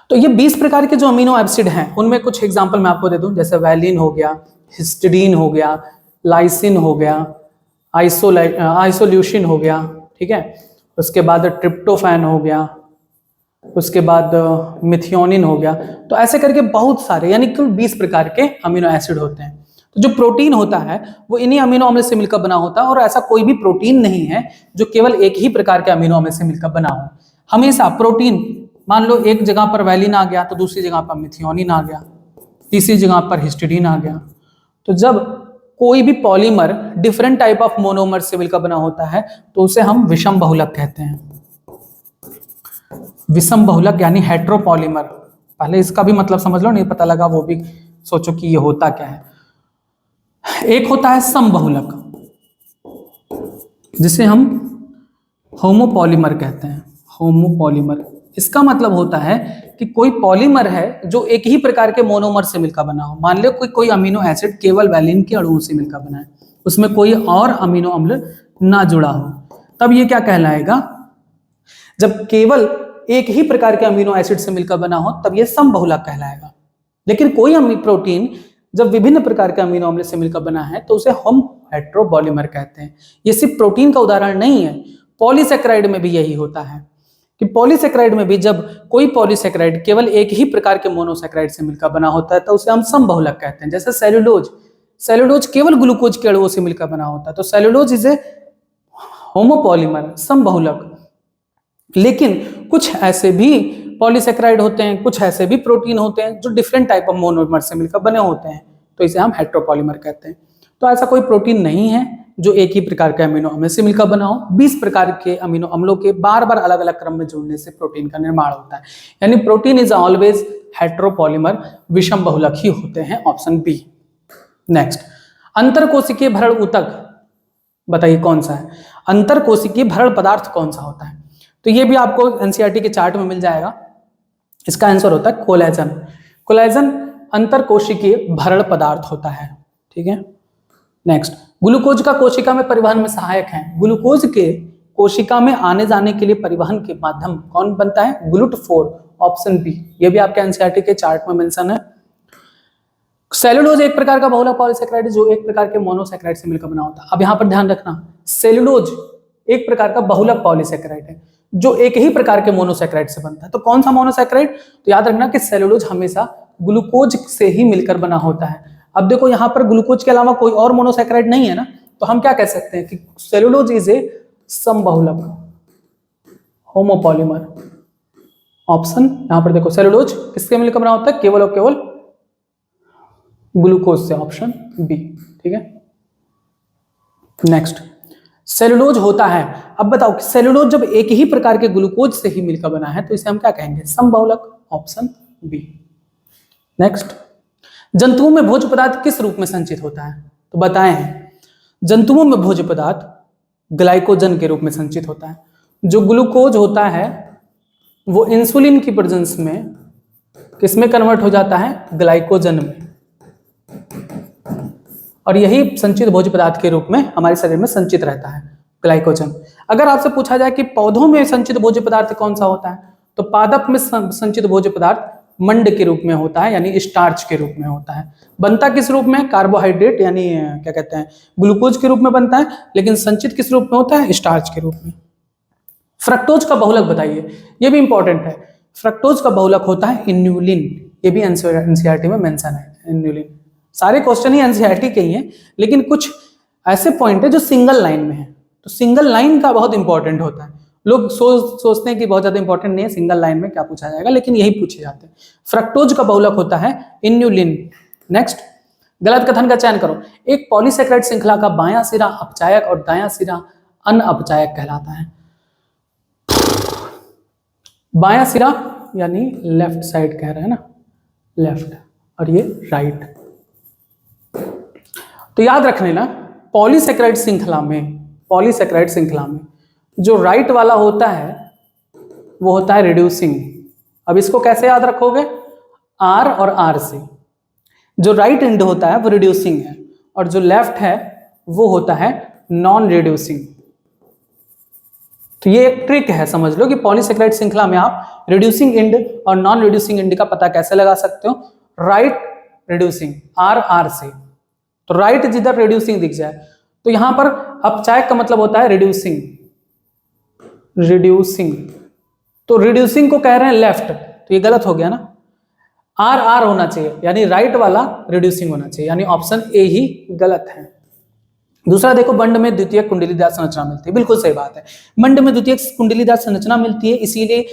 A: तो ये 20 प्रकार के जो अमीनो एसिड हैं, उनमें कुछ एग्जांपल मैं आपको दे दूं, जैसे वैलिन हो गया, हिस्टिडीन हो गया, लाइसिन हो गया, आइसोल्यूशिन हो गया, ठीक है, उसके बाद ट्रिप्टोफैन हो गया, उसके बाद मिथियोनिन हो गया। तो ऐसे करके बहुत सारे, यानी कुल 20 प्रकार के अमीनो एसिड होते हैं। तो जो प्रोटीन होता है वो इन्हीं अमीनो अम्ल से मिलकर बना होता है, और ऐसा कोई भी प्रोटीन नहीं है जो केवल एक ही प्रकार के अमीनो अम्ल से मिलकर बना हो। हमेशा प्रोटीन, मान लो एक जगह पर वैलिन आ गया तो दूसरी जगह पर मिथियोनिन आ गया, तीसरी जगह पर हिस्टिडीन आ गया। तो जब कोई भी polymer different type of monomer से मिलकर बना होता है तो उसे हम विषम बहुलक कहते हैं। विषम बहुलक यानी हेट्रोपॉलीमर। पहले इसका भी मतलब समझ लो, नहीं पता लगा वो भी सोचो कि ये होता क्या है। एक होता है समबहुलक, जिसे हम होमोपॉलीमर कहते हैं। होमोपॉलीमर, इसका मतलब होता है कि कोई पॉलीमर है जो एक ही प्रकार के मोनोमर से मिलकर बना हो। मान लो कोई अमीनो एसिड केवल वैलिन के अणुओं से मिलकर बना है, उसमें कोई और अमीनो अम्ल ना जुड़ा हो, तब ये क्या कहलाएगा? जब केवल एक ही प्रकार के अमीनो एसिड से मिलकर बना हो तब ये समबहुलक कहलाएगा। लेकिन कोई प्रोटीन जब विभिन्न प्रकार के अमीनो अम्ल से मिलकर बना है तो उसे हम हेट्रोपॉलीमर कहते हैं। ये सिर्फ प्रोटीन का उदाहरण नहीं है, पॉलीसैकेराइड में भी यही होता है कि पॉलीसैकेराइड में भी जब कोई पॉलीसैकेराइड केवल एक ही प्रकार के मोनोसैकेराइड से मिलकर बना होता है तो उसे हम समबहुलक कहते हैं। जैसे सेलुलोज, सेलुलोज केवल ग्लूकोज के अणुओं से मिलकर बना होता है, तो सेलुलोज इज ए होमोपॉलीमर, समबहुलक। लेकिन कुछ ऐसे भी पॉलीसैकेराइड होते हैं, कुछ ऐसे भी प्रोटीन होते हैं जो डिफरेंट टाइप ऑफ मोनोमर से मिलकर बने होते हैं, तो इसे हम हेट्रोपॉलीमर कहते हैं। तो ऐसा कोई प्रोटीन नहीं है जो एक ही प्रकार के अमीनो अम्ल से मिलकर बना हो। 20 प्रकार के अमीनो अम्लों के बार बार अलग अलग क्रम में जुड़ने से प्रोटीन का निर्माण होता है, यानी प्रोटीन इज ऑलवेज हेट्रोपॉलीमर, विषम बहुलक ही होते हैं, ऑप्शन बी। नेक्स्ट, अंतरकोशिकीय भरण ऊतक, बताइए कौन सा है? अंतरकोशिकीय भरण पदार्थ कौन सा होता है? तो ये भी आपको एनसीईआरटी के चार्ट में मिल जाएगा। इसका आंसर होता है कोलेजन। कोलेजन अंतरकोशिकीय भरण पदार्थ होता है। ठीक है, नेक्स्ट, ग्लूकोज का कोशिका में परिवहन में सहायक है। ग्लूकोज के कोशिका में आने जाने के लिए परिवहन के माध्यम कौन बनता है? GLUT4, option B. ये भी आपके एनसीईआरटी के चार्ट में मेंशन है। सेलुलोज एक प्रकार का बहुलक पॉलीसैकेराइड जो एक प्रकार के मोनोसैकेराइड से मिलकर बना होता है। अब यहां पर ध्यान रखना, सेलुलोज एक प्रकार का बहुलक पॉलीसैकेराइड है जो एक ही प्रकार के मोनोसैकेराइड से बनता है। तो कौन सा मोनोसैकेराइड? तो याद रखना कि सेलुलोज हमेशा ग्लूकोज से ही मिलकर बना होता है। अब देखो यहां पर ग्लूकोज के अलावा कोई और मोनोसैकेराइड नहीं है ना, तो हम क्या कह सकते हैं कि सेलुलोज इज ए समबहुलक होमोपॉलीमर। ऑप्शन यहां पर देखो, सेलुलोज किससे मिलकर बना होता है? केवल और केवल ग्लूकोज से, ऑप्शन बी। ठीक है, नेक्स्ट, सेलुलोज होता है। अब बताओ कि सेलुलोज जब एक ही प्रकार के ग्लूकोज से ही मिलकर बना है तो इसे हम क्या कहेंगे? समबहुलक, ऑप्शन बी। नेक्स्ट, जंतुओं में भोज्य पदार्थ किस रूप में संचित होता है? तो बताए हैं, जंतुओं में भोज्य पदार्थ ग्लाइकोजन के रूप में संचित होता है। जो ग्लूकोज होता है वो इंसुलिन की प्रेजेंस में किसमें कन्वर्ट हो जाता है? ग्लाइकोजन में, और यही संचित भोज्य पदार्थ के रूप में हमारे शरीर में संचित रहता है, ग्लाइकोजन। अगर आपसे पूछा जाए कि पौधों में संचित भोज्य पदार्थ कौन सा होता है, तो पादप में संचित भोज्य पदार्थ मंड के रूप में होता है, यानी स्टार्च के रूप में होता है। बनता किस रूप में? कार्बोहाइड्रेट यानी क्या कहते हैं, ग्लूकोज के रूप में बनता है, लेकिन संचित किस रूप में होता है? स्टार्च के रूप में। फ्रक्टोज का बहुलक बताइए, ये भी इंपॉर्टेंट है। फ्रक्टोज का बहुलक होता है इन्यूलिन, ये भी एनसीईआरटी में मेंशन है, इन्यूलिन। सारे क्वेश्चन ही एनसीईआरटी के ही हैं, लेकिन कुछ ऐसे पॉइंट है जो सिंगल लाइन में है, तो सिंगल लाइन का बहुत इंपॉर्टेंट होता है। लोग सोचते हैं कि बहुत ज्यादा इंपॉर्टेंट नहीं है, सिंगल लाइन में क्या पूछा जाएगा, लेकिन यही पूछे जाते हैं। फ्रक्टोज का बहुलक होता है इन्यूलिन। नेक्स्ट, गलत कथन का चयन करो। एक पॉलीसेकेराइड श्रृंखला का बायां सिरा अपचायक और दायां सिरा अनअपचायक कहलाता है। बायां सिरा यानी लेफ्ट साइड कह रहे हैं ना, लेफ्ट, और ये राइट। तो याद रखने ना, पॉलीसेकेराइड श्रृंखला में जो राइट वाला होता है वो होता है रिड्यूसिंग। अब इसको कैसे याद रखोगे? आर और आर से। जो राइट एंड होता है वो रिड्यूसिंग है, और जो लेफ्ट है वो होता है नॉन रिड्यूसिंग। तो ये एक ट्रिक है, समझ लो कि पॉलीसेकेराइड श्रृंखला में आप रिड्यूसिंग एंड और नॉन रिड्यूसिंग एंड का पता कैसे लगा सकते हो? राइट रिड्यूसिंग, आर आर से। तो राइट जिधर रिड्यूसिंग दिख जाए, तो यहां पर अपचायक का मतलब होता है रिड्यूसिंग। तो रिड्यूसिंग को कह रहे हैं लेफ्ट, तो ये गलत हो गया ना। आर आर होना चाहिए, यानी राइट वाला रिड्यूसिंग होना चाहिए, यानी ऑप्शन ए ही गलत है। दूसरा देखो, मंड में द्वितीयक कुंडलीदार संरचना मिलती है, बिल्कुल सही बात है। मंड में द्वितीयक कुंडलीदार संरचना मिलती है, इसीलिए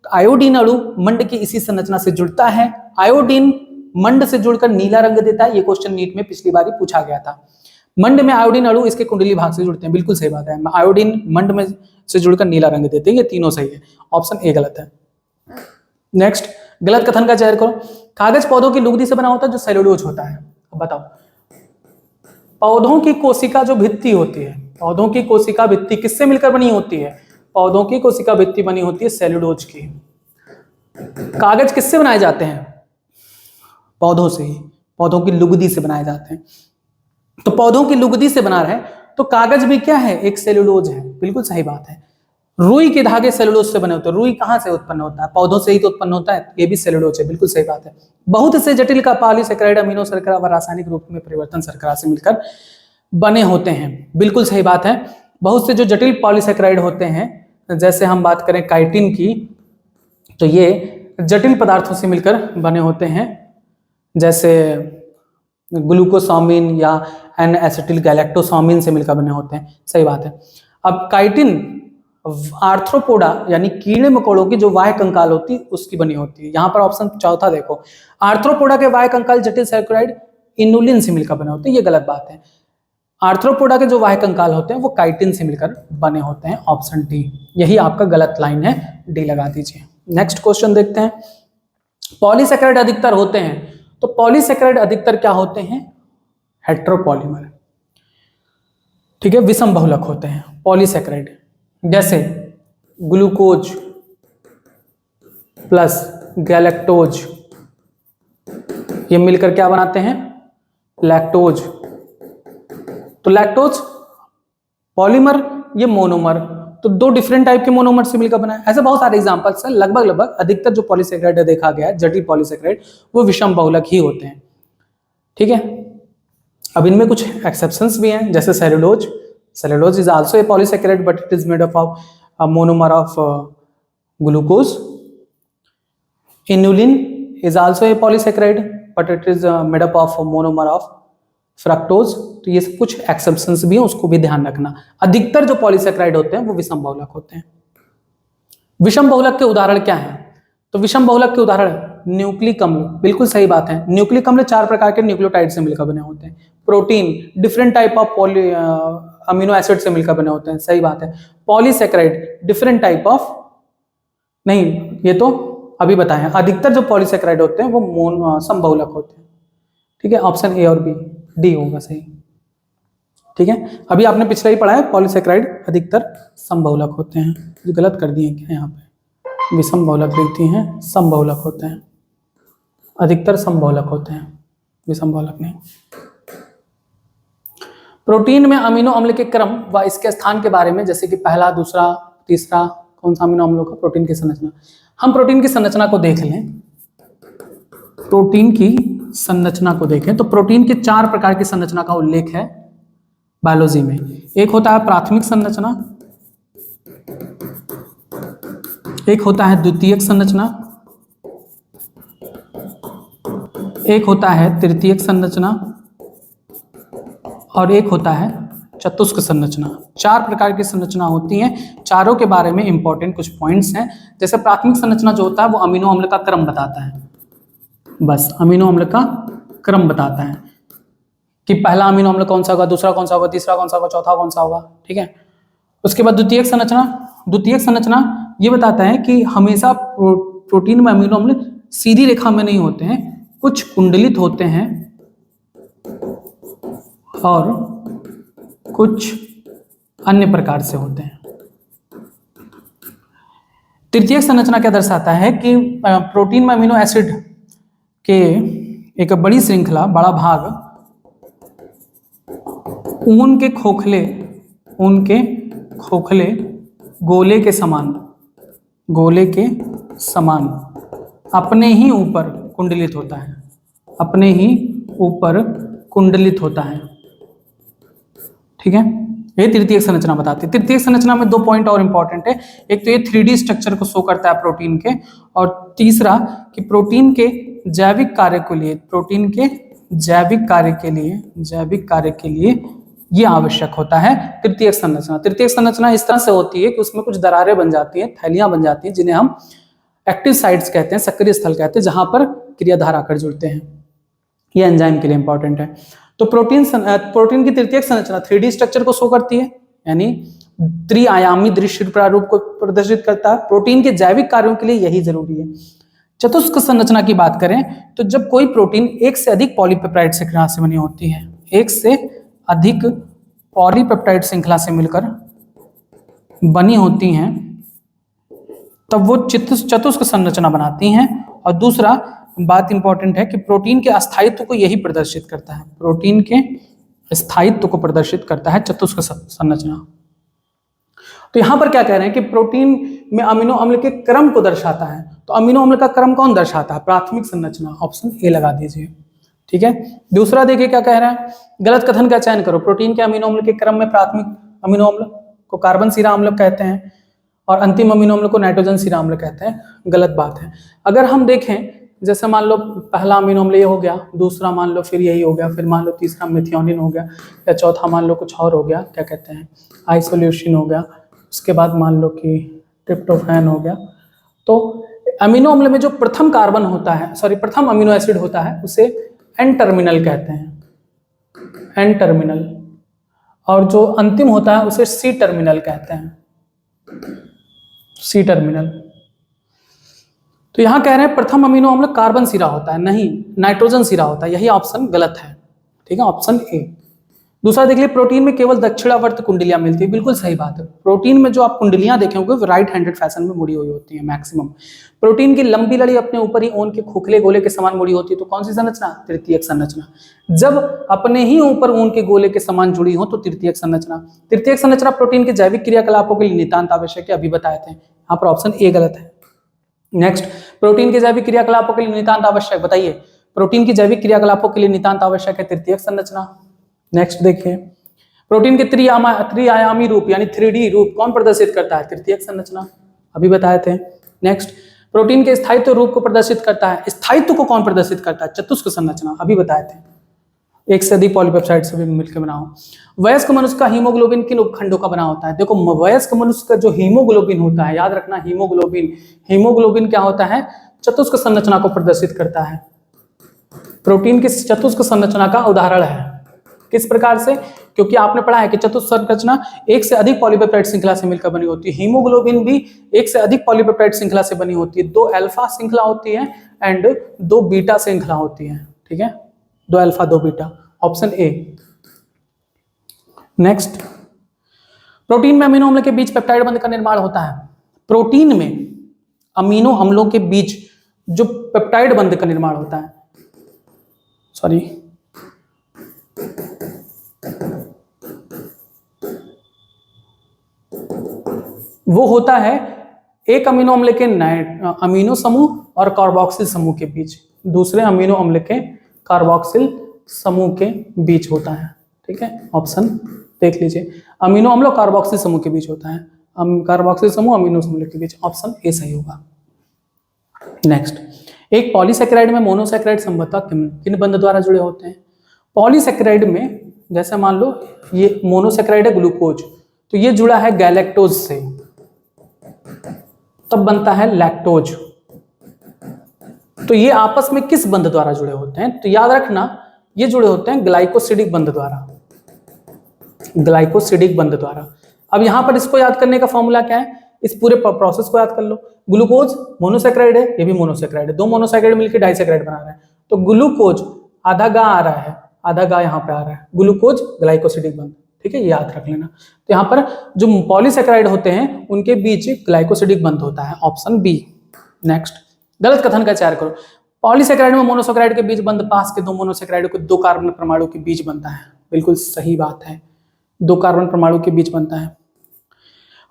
A: आयोडीन अणु मंड की इसी संरचना से जुड़ता है। आयोडीन मंड से जुड़कर नीला रंग देता है, ये क्वेश्चन नीट में पिछली बार ही पूछा गया था। मंड में आयोडीन अणु इसके कुंडली भाग से जुड़ते हैं, बिल्कुल सही बात है। आयोडीन मंड में से जुड़कर नीला रंग देते हैं, ये तीनों सही है, ऑप्शन ए गलत है। नेक्स्ट, गलत कथन का चयन करो। कागज पौधों की लुगदी से बना होता है जो सेलुलोज होता है। अब बताओ, पौधों की कोशिका जो भित्ति होती है, पौधों की कोशिका भित्ति किससे मिलकर बनी होती है? पौधों की कोशिका भित्ति बनी होती है सेलुलोज की। कागज किससे बनाए जाते हैं? पौधों से ही, पौधों की लुगदी से बनाए जाते हैं। तो पौधों की लुगदी से बना रहे, तो कागज भी क्या है? एक सेलुलोज है, बिल्कुल सही बात है। रुई के धागे सेलुलोज से बने होते हैं। रुई कहां से उत्पन्न होता है? पौधों से ही तो उत्पन्न होता है, ये भी सेलुलोज है, बिल्कुल सही बात है। बहुत से जटिल का पॉलीसेकेराइड अमीनो शर्करा व रासायनिक रूप में परिवर्तन शर्करा से मिलकर बने होते हैं, बिल्कुल सही बात है। बहुत से जो जटिल पॉलीसेकेराइड होते हैं, जैसे हम बात करें काइटिन की, तो ये जटिल पदार्थों से मिलकर बने होते हैं, जैसे ग्लूकोसामिन या एन एसिटिल गैलेक्टोसामिन से मिलकर बने होते हैं, सही बात है। अब काइटिन आर्थ्रोपोडा यानी कीड़े मकोड़ों की जो वाह्य कंकाल होती है उसकी बनी होती है। यहां पर ऑप्शन चौथा देखो, आर्थ्रोपोडा के वाह्य कंकाल जटिल सैकराइड इनुलिन से मिलकर बने होते हैं, ये गलत बात है। आर्थ्रोपोडा के जो वाह्य कंकाल होते हैं वो काइटिन से मिलकर बने होते हैं, ऑप्शन डी। यही आपका गलत लाइन है, डी लगा दीजिए। नेक्स्ट क्वेश्चन देखते हैं। पॉलीसेकेराइड अधिकतर होते हैं, तो पॉलीसेकेराइड अधिकतर क्या होते हैं? हेट्रोपॉलीमर, ठीक है, विषम बहुलक होते हैं पॉलीसेकेराइड। जैसे ग्लूकोज प्लस गैलेक्टोज, ये मिलकर क्या बनाते हैं? लैक्टोज। तो लैक्टोज पॉलीमर, ये मोनोमर, तो दो डिफरेंट टाइप के मोनोमर से मिलकर बना है। ऐसे बहुत सारे एग्जांपल्स हैं। लगभग अधिकतर जो पॉलीसेकेराइड देखा गया है, जटिल पॉलीसेकेराइड, वो विषम बहुलक ही होते हैं, ठीक है। अब इनमें कुछ एक्सेप्शंस भी हैं, जैसे cellulose. Cellulose is also a polysaccharide, but it is made up of a monomer of glucose. Inulin is also a polysaccharide, but it is made up of a monomer of fructose. तो ये कुछ exceptions भी हैं, उसको भी ध्यान रखना। अधिकतर जो पॉलीसेकेराइड होते हैं वो विषम बहुलक होते हैं। विषम बहुलक के उदाहरण क्या हैं? तो विषम बहुलक के उदाहरण न्यूक्लिक अम्ल, बिल्कुल सही बात है। न्यूक्लिक अम्ल 4 प्रकार के न्यूक्लियोटाइड से मिलकर बने होते हैं। Protein, different type of amino acid से मिलकर बने होते हैं, सही बात है। पॉलीसेकेराइड डिफरेंट टाइप ऑफ, नहीं ये तो अभी बताए हैं। अधिकतर जो पॉलीसेकेराइड होते हैं वो समबहुलक होते हैं, ठीक है। ऑप्शन ए और बी, डी होगा सही, ठीक है। अभी आपने पिछला ही पढ़ा है, पॉलीसेकेराइड अधिकतर समबहुलक होते हैं। जो गलत कर दिए क्या यहाँ पे, विषम बहुलक लिखती हैं, समबहुलक होते हैं, अधिकतर समबहुलक होते हैं, विषम बहुलक नहीं। प्रोटीन में अमीनो अम्ल के क्रम व इसके स्थान के बारे में, जैसे कि पहला, दूसरा, तीसरा, कौन सा अमीनो अम्लों का, प्रोटीन की संरचना। हम प्रोटीन की संरचना को देख लें, प्रोटीन की संरचना को देखें तो प्रोटीन के 4 प्रकार की संरचना का उल्लेख है बायोलॉजी में। एक होता है प्राथमिक संरचना, एक होता है द्वितीयक संरचना, एक होता है तृतीयक संरचना और एक होता है चतुष्क संरचना। 4 प्रकार की संरचना होती हैं। चारों के बारे में इंपॉर्टेंट कुछ पॉइंट्स हैं। जैसे प्राथमिक संरचना जो होता है वो अमीनो अम्ल का क्रम बताता है, बस अमीनो अम्ल का क्रम बताता है कि पहला अमीनो अम्ल कौन सा होगा, दूसरा कौन सा होगा, तीसरा कौन सा होगा, चौथा कौन सा होगा, ठीक है। उसके बाद द्वितीयक संरचना, द्वितीयक संरचना ये बताता है कि हमेशा प्रोटीन में अमीनो अम्ल सीधी रेखा में नहीं होते हैं, कुछ कुंडलित होते हैं और कुछ अन्य प्रकार से होते हैं। तृतीयक संरचना क्या दर्शाता है कि प्रोटीन में अमीनो एसिड के एक बड़ी श्रृंखला, बड़ा भाग ऊन के खोखले गोले के समान अपने ही ऊपर कुंडलित होता है, अपने ही ऊपर कुंडलित होता है, ठीक है। ये तृतीयक संरचना बताती है। तृतीयक संरचना में 2 पॉइंट और इंपॉर्टेंट है। एक तो ये 3D स्ट्रक्चर को शो करता है प्रोटीन के, और तीसरा कि प्रोटीन के जैविक कार्य के लिए, प्रोटीन के जैविक कार्य के लिए ये आवश्यक होता है तृतीयक संरचना। तृतीयक संरचना इस तरह से होती है कि उसमें कुछ दरारें बन जाती हैं, थैलियां बन जाती हैं, जिन्हें हम एक्टिव साइट्स कहते हैं, सक्रिय स्थल कहते हैं, जहां पर क्रियाधार आकर जुड़ते हैं। ये एंजाइम के लिए इंपॉर्टेंट है। तो प्रोटीन की तृतीयक संरचना 3D स्ट्रक्चर को शो करती है, यानी त्रिआयामी दृश्य प्रारूप को प्रदर्शित करता है। प्रोटीन के जैविक कार्यों के लिए यही जरूरी है। चतुष्क संरचना की बात करें तो जब कोई प्रोटीन एक से अधिक पॉलीपेप्टाइड श्रृंखला से बनी होती है, एक से अधिक पॉलीपेप्टाइड श्रृंखला से मिलकर बनी होती हैं, तब वो चतुष्क संरचना बनाती हैं। और दूसरा बात इंपॉर्टेंट है कि प्रोटीन के अस्थायित्व को यही प्रदर्शित करता है, प्रोटीन के स्थायित्व को प्रदर्शित करता है चतुष्क संरचना। तो यहां पर क्या कह रहे हैं कि प्रोटीन में अमीनो अम्ल के क्रम को दर्शाता है। तो अमीनो अम्ल का क्रम कौन दर्शाता है? प्राथमिक संरचना, ऑप्शन ए लगा दीजिए, ठीक है। दूसरा देखिए क्या कह रहा है, गलत कथन का चयन करो। प्रोटीन के अमीनो अम्ल के क्रम में प्राथमिक अमीनो अम्ल को कार्बन सिरा अम्ल कहते हैं और अंतिम अमीनो अम्ल को नाइट्रोजन सिरा अम्ल कहते हैं। गलत बात है। अगर हम देखें, जैसे मान लो पहला अमीनो अम्ल ये हो गया, दूसरा मान लो फिर यही हो गया, फिर मान लो तीसरा मेथियोनिन हो गया, या चौथा मान लो कुछ और हो गया, क्या कहते हैं, आइसोल्यूसिन हो गया, उसके बाद मान लो कि ट्रिप्टोफैन हो गया। तो अमीनो अम्ल में जो प्रथम कार्बन होता है, प्रथम अमीनो एसिड होता है, उसे एन टर्मिनल कहते हैं, एन टर्मिनल, और जो अंतिम होता है उसे सी टर्मिनल कहते हैं, सी टर्मिनल। तो यहां कह रहे हैं प्रथम अमीनो अम्ल कार्बन सिरा होता है, नहीं नाइट्रोजन सिरा होता है। यही ऑप्शन गलत है, ठीक है, ऑप्शन ए। दूसरा देख लीजिए, प्रोटीन में केवल दक्षिणावर्त कुंडलियां मिलती है। बिल्कुल सही बात है। प्रोटीन में जो आप कुंडलियां देखेंगे वो राइट हैंडेड फैशन में मुड़ी हुई होती है मैक्सिमम। प्रोटीन की लंबी लड़ी अपने ऊपर ही ऊन के खोखले गोले के समान मुड़ी होती है। तो कौन सी संरचना? तृतीयक संरचना। जब अपने ही ऊपर ऊन के गोले के समान जुड़ी हो तो तृतीयक संरचना। तृतीयक संरचना प्रोटीन के जैविक क्रियाकलापों के लिए नितांत आवश्यक है, अभी बताए थे। यहाँ पर ऑप्शन ए गलत है। नेक्स्ट, प्रोटीन के जैविक क्रियाकलापों के लिए नितांत आवश्यक, बताइए प्रोटीन की जैविक क्रियाकलापों के लिए नितांत आवश्यक है तृतीयक संरचना। नेक्स्ट देखिए, प्रोटीन के त्रिआयामी रूप यानी 3D रूप कौन प्रदर्शित करता है? तृतीयक संरचना, अभी बताए थे। नेक्स्ट, प्रोटीन के स्थायित्व रूप को प्रदर्शित करता है, स्थायित्व को कौन प्रदर्शित करता है? चतुष्क संरचना, अभी बताए थे। एक से अधिक पॉलीपेप्टाइड से भी मिलकर बना हो। वयस्क मनुष्य का हीमोग्लोबिन किन उपखंडों का बना होता है? देखो, वयस्क मनुष्य का जो हीमोग्लोबिन होता है, याद रखना, हीमोग्लोबिन क्या होता है? चतुष्क संरचना को प्रदर्शित करता है। प्रोटीन की चतुष्क संरचना का उदाहरण है, किस प्रकार से? क्योंकि आपने पढ़ा है कि चतुस्संरचना एक से अधिक पॉलीपेप्टाइड श्रृंखला से मिलकर बनी होती है। हीमोग्लोबिन भी एक से अधिक पॉलीपेप्टाइड श्रृंखला से बनी होती है। 2 अल्फा श्रृंखला होती है एंड 2 बीटा श्रृंखला होती है। ठीक है, 2 alpha 2 beta, option A. Next, protein में अमीनो अम्ल के बीच पेप्टाइड बंध का निर्माण होता है। प्रोटीन में अमीनो अम्लों के बीच जो पेप्टाइड बंध का निर्माण होता है, सॉरी, वो होता है एक अमीनो अम्ल के अमीनो समूह और कार्बोक्सिल समूह के बीच, दूसरे अमीनो अम्ल के कार्बोक्सिल समूह के बीच होता है। ठीक है, ऑप्शन देख लीजिए, अमीनो अम्ल और कार्बोक्सिल समूह के बीच होता है, कार्बोक्सिल समूह अमीनो समूह के बीच, ऑप्शन ए सही होगा। नेक्स्ट, एक पॉलीसेकेराइड में मोनोसेकेराइड संभवतः किन बंध द्वारा जुड़े होते हैं? पॉलीसेकेराइड में जैसे मान लो ये मोनोसेकेराइड है ग्लूकोज, तो ये जुड़ा है गैलेक्टोज से, तब बनता है लैक्टोज। तो ये आपस में किस बंध द्वारा जुड़े होते हैं? तो याद रखना ये जुड़े होते हैं ग्लाइकोसिडिक बंध द्वारा, ग्लाइकोसिडिक बंध द्वारा। अब यहां पर इसको याद करने का फॉर्मूला क्या है? इस पूरे प्रोसेस को याद कर लो। ग्लूकोज मोनोसेकेराइड है, ये भी मोनोसेकेराइड है, 2 मोनोसेकेराइड मिलकर डाइसेकेराइड बना रहे हैं। तो ग्लूकोज आधा गा आ रहा है, आधा गा यहाँ पे आ रहा है, ग्लूकोज ग्लाइकोसिडिक बंध। ठीक है, ये याद रख लेना। तो यहाँ पर जो पॉलीसेकेराइड होते हैं उनके बीच ग्लाइकोसिडिक बंध होता है, ऑप्शन बी। नेक्स्ट, गलत कथन का चयन करो। पॉलीसेकेराइड में मोनोसेकेराइड के बीच बंध पास के 2 मोनोसेकेराइड को 2 कार्बन परमाणु के बीच बनता है। बिल्कुल सही बात है, 2 कार्बन परमाणु के बीच बनता है।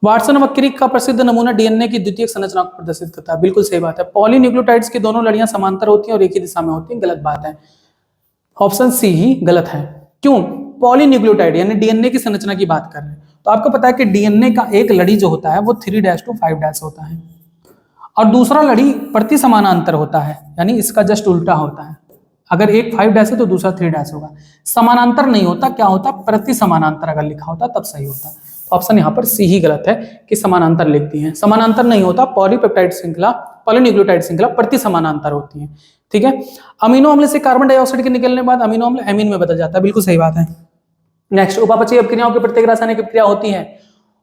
A: वाटसन वक्री का प्रसिद्ध नमूना डीएनए की द्वितीयक संरचना को प्रदर्शित करता है। बिल्कुल सही बात है। पॉलीन्यूक्लियोटाइड्स की दोनों लड़ियां समांतर होती हैं और एक ही दिशा में होती हैं, गलत बात है, ऑप्शन सी ही गलत है। क्यों? पॉलीन्यूक्लियोटाइड यानी डीएनए की संरचना की बात कर रहे हैं, तो आपको पता है कि डीएनए का एक लड़ी जो होता है वो 3' to 5' होता है और दूसरा लड़ी प्रति समानांतर होता है, यानी इसका जस्ट उल्टा होता है। अगर एक 5' है तो दूसरा 3' होगा। समानांतर नहीं होता, क्या होता? प्रति समानांतर अगर लिखा होता तब सही होता। ऑप्शन यहाँ पर सी ही गलत है कि समानांतर लिख दिए हैं। समानांतर नहीं होता, पॉलीपेप्टाइड श्रृंखला, पॉलीन्यूक्लियोटाइड श्रृंखला प्रति समानांतर होती है। ठीक है, अमीनो अम्ल से कार्बन डाइऑक्साइड के निकलने के बाद अमीनो अम्ल एमीन में बदल जाता है। बिल्कुल सही बात है। नेक्स्ट, उपापचयी अभिक्रियाओं की प्रत्येक रासायनिक अभिक्रिया होती है।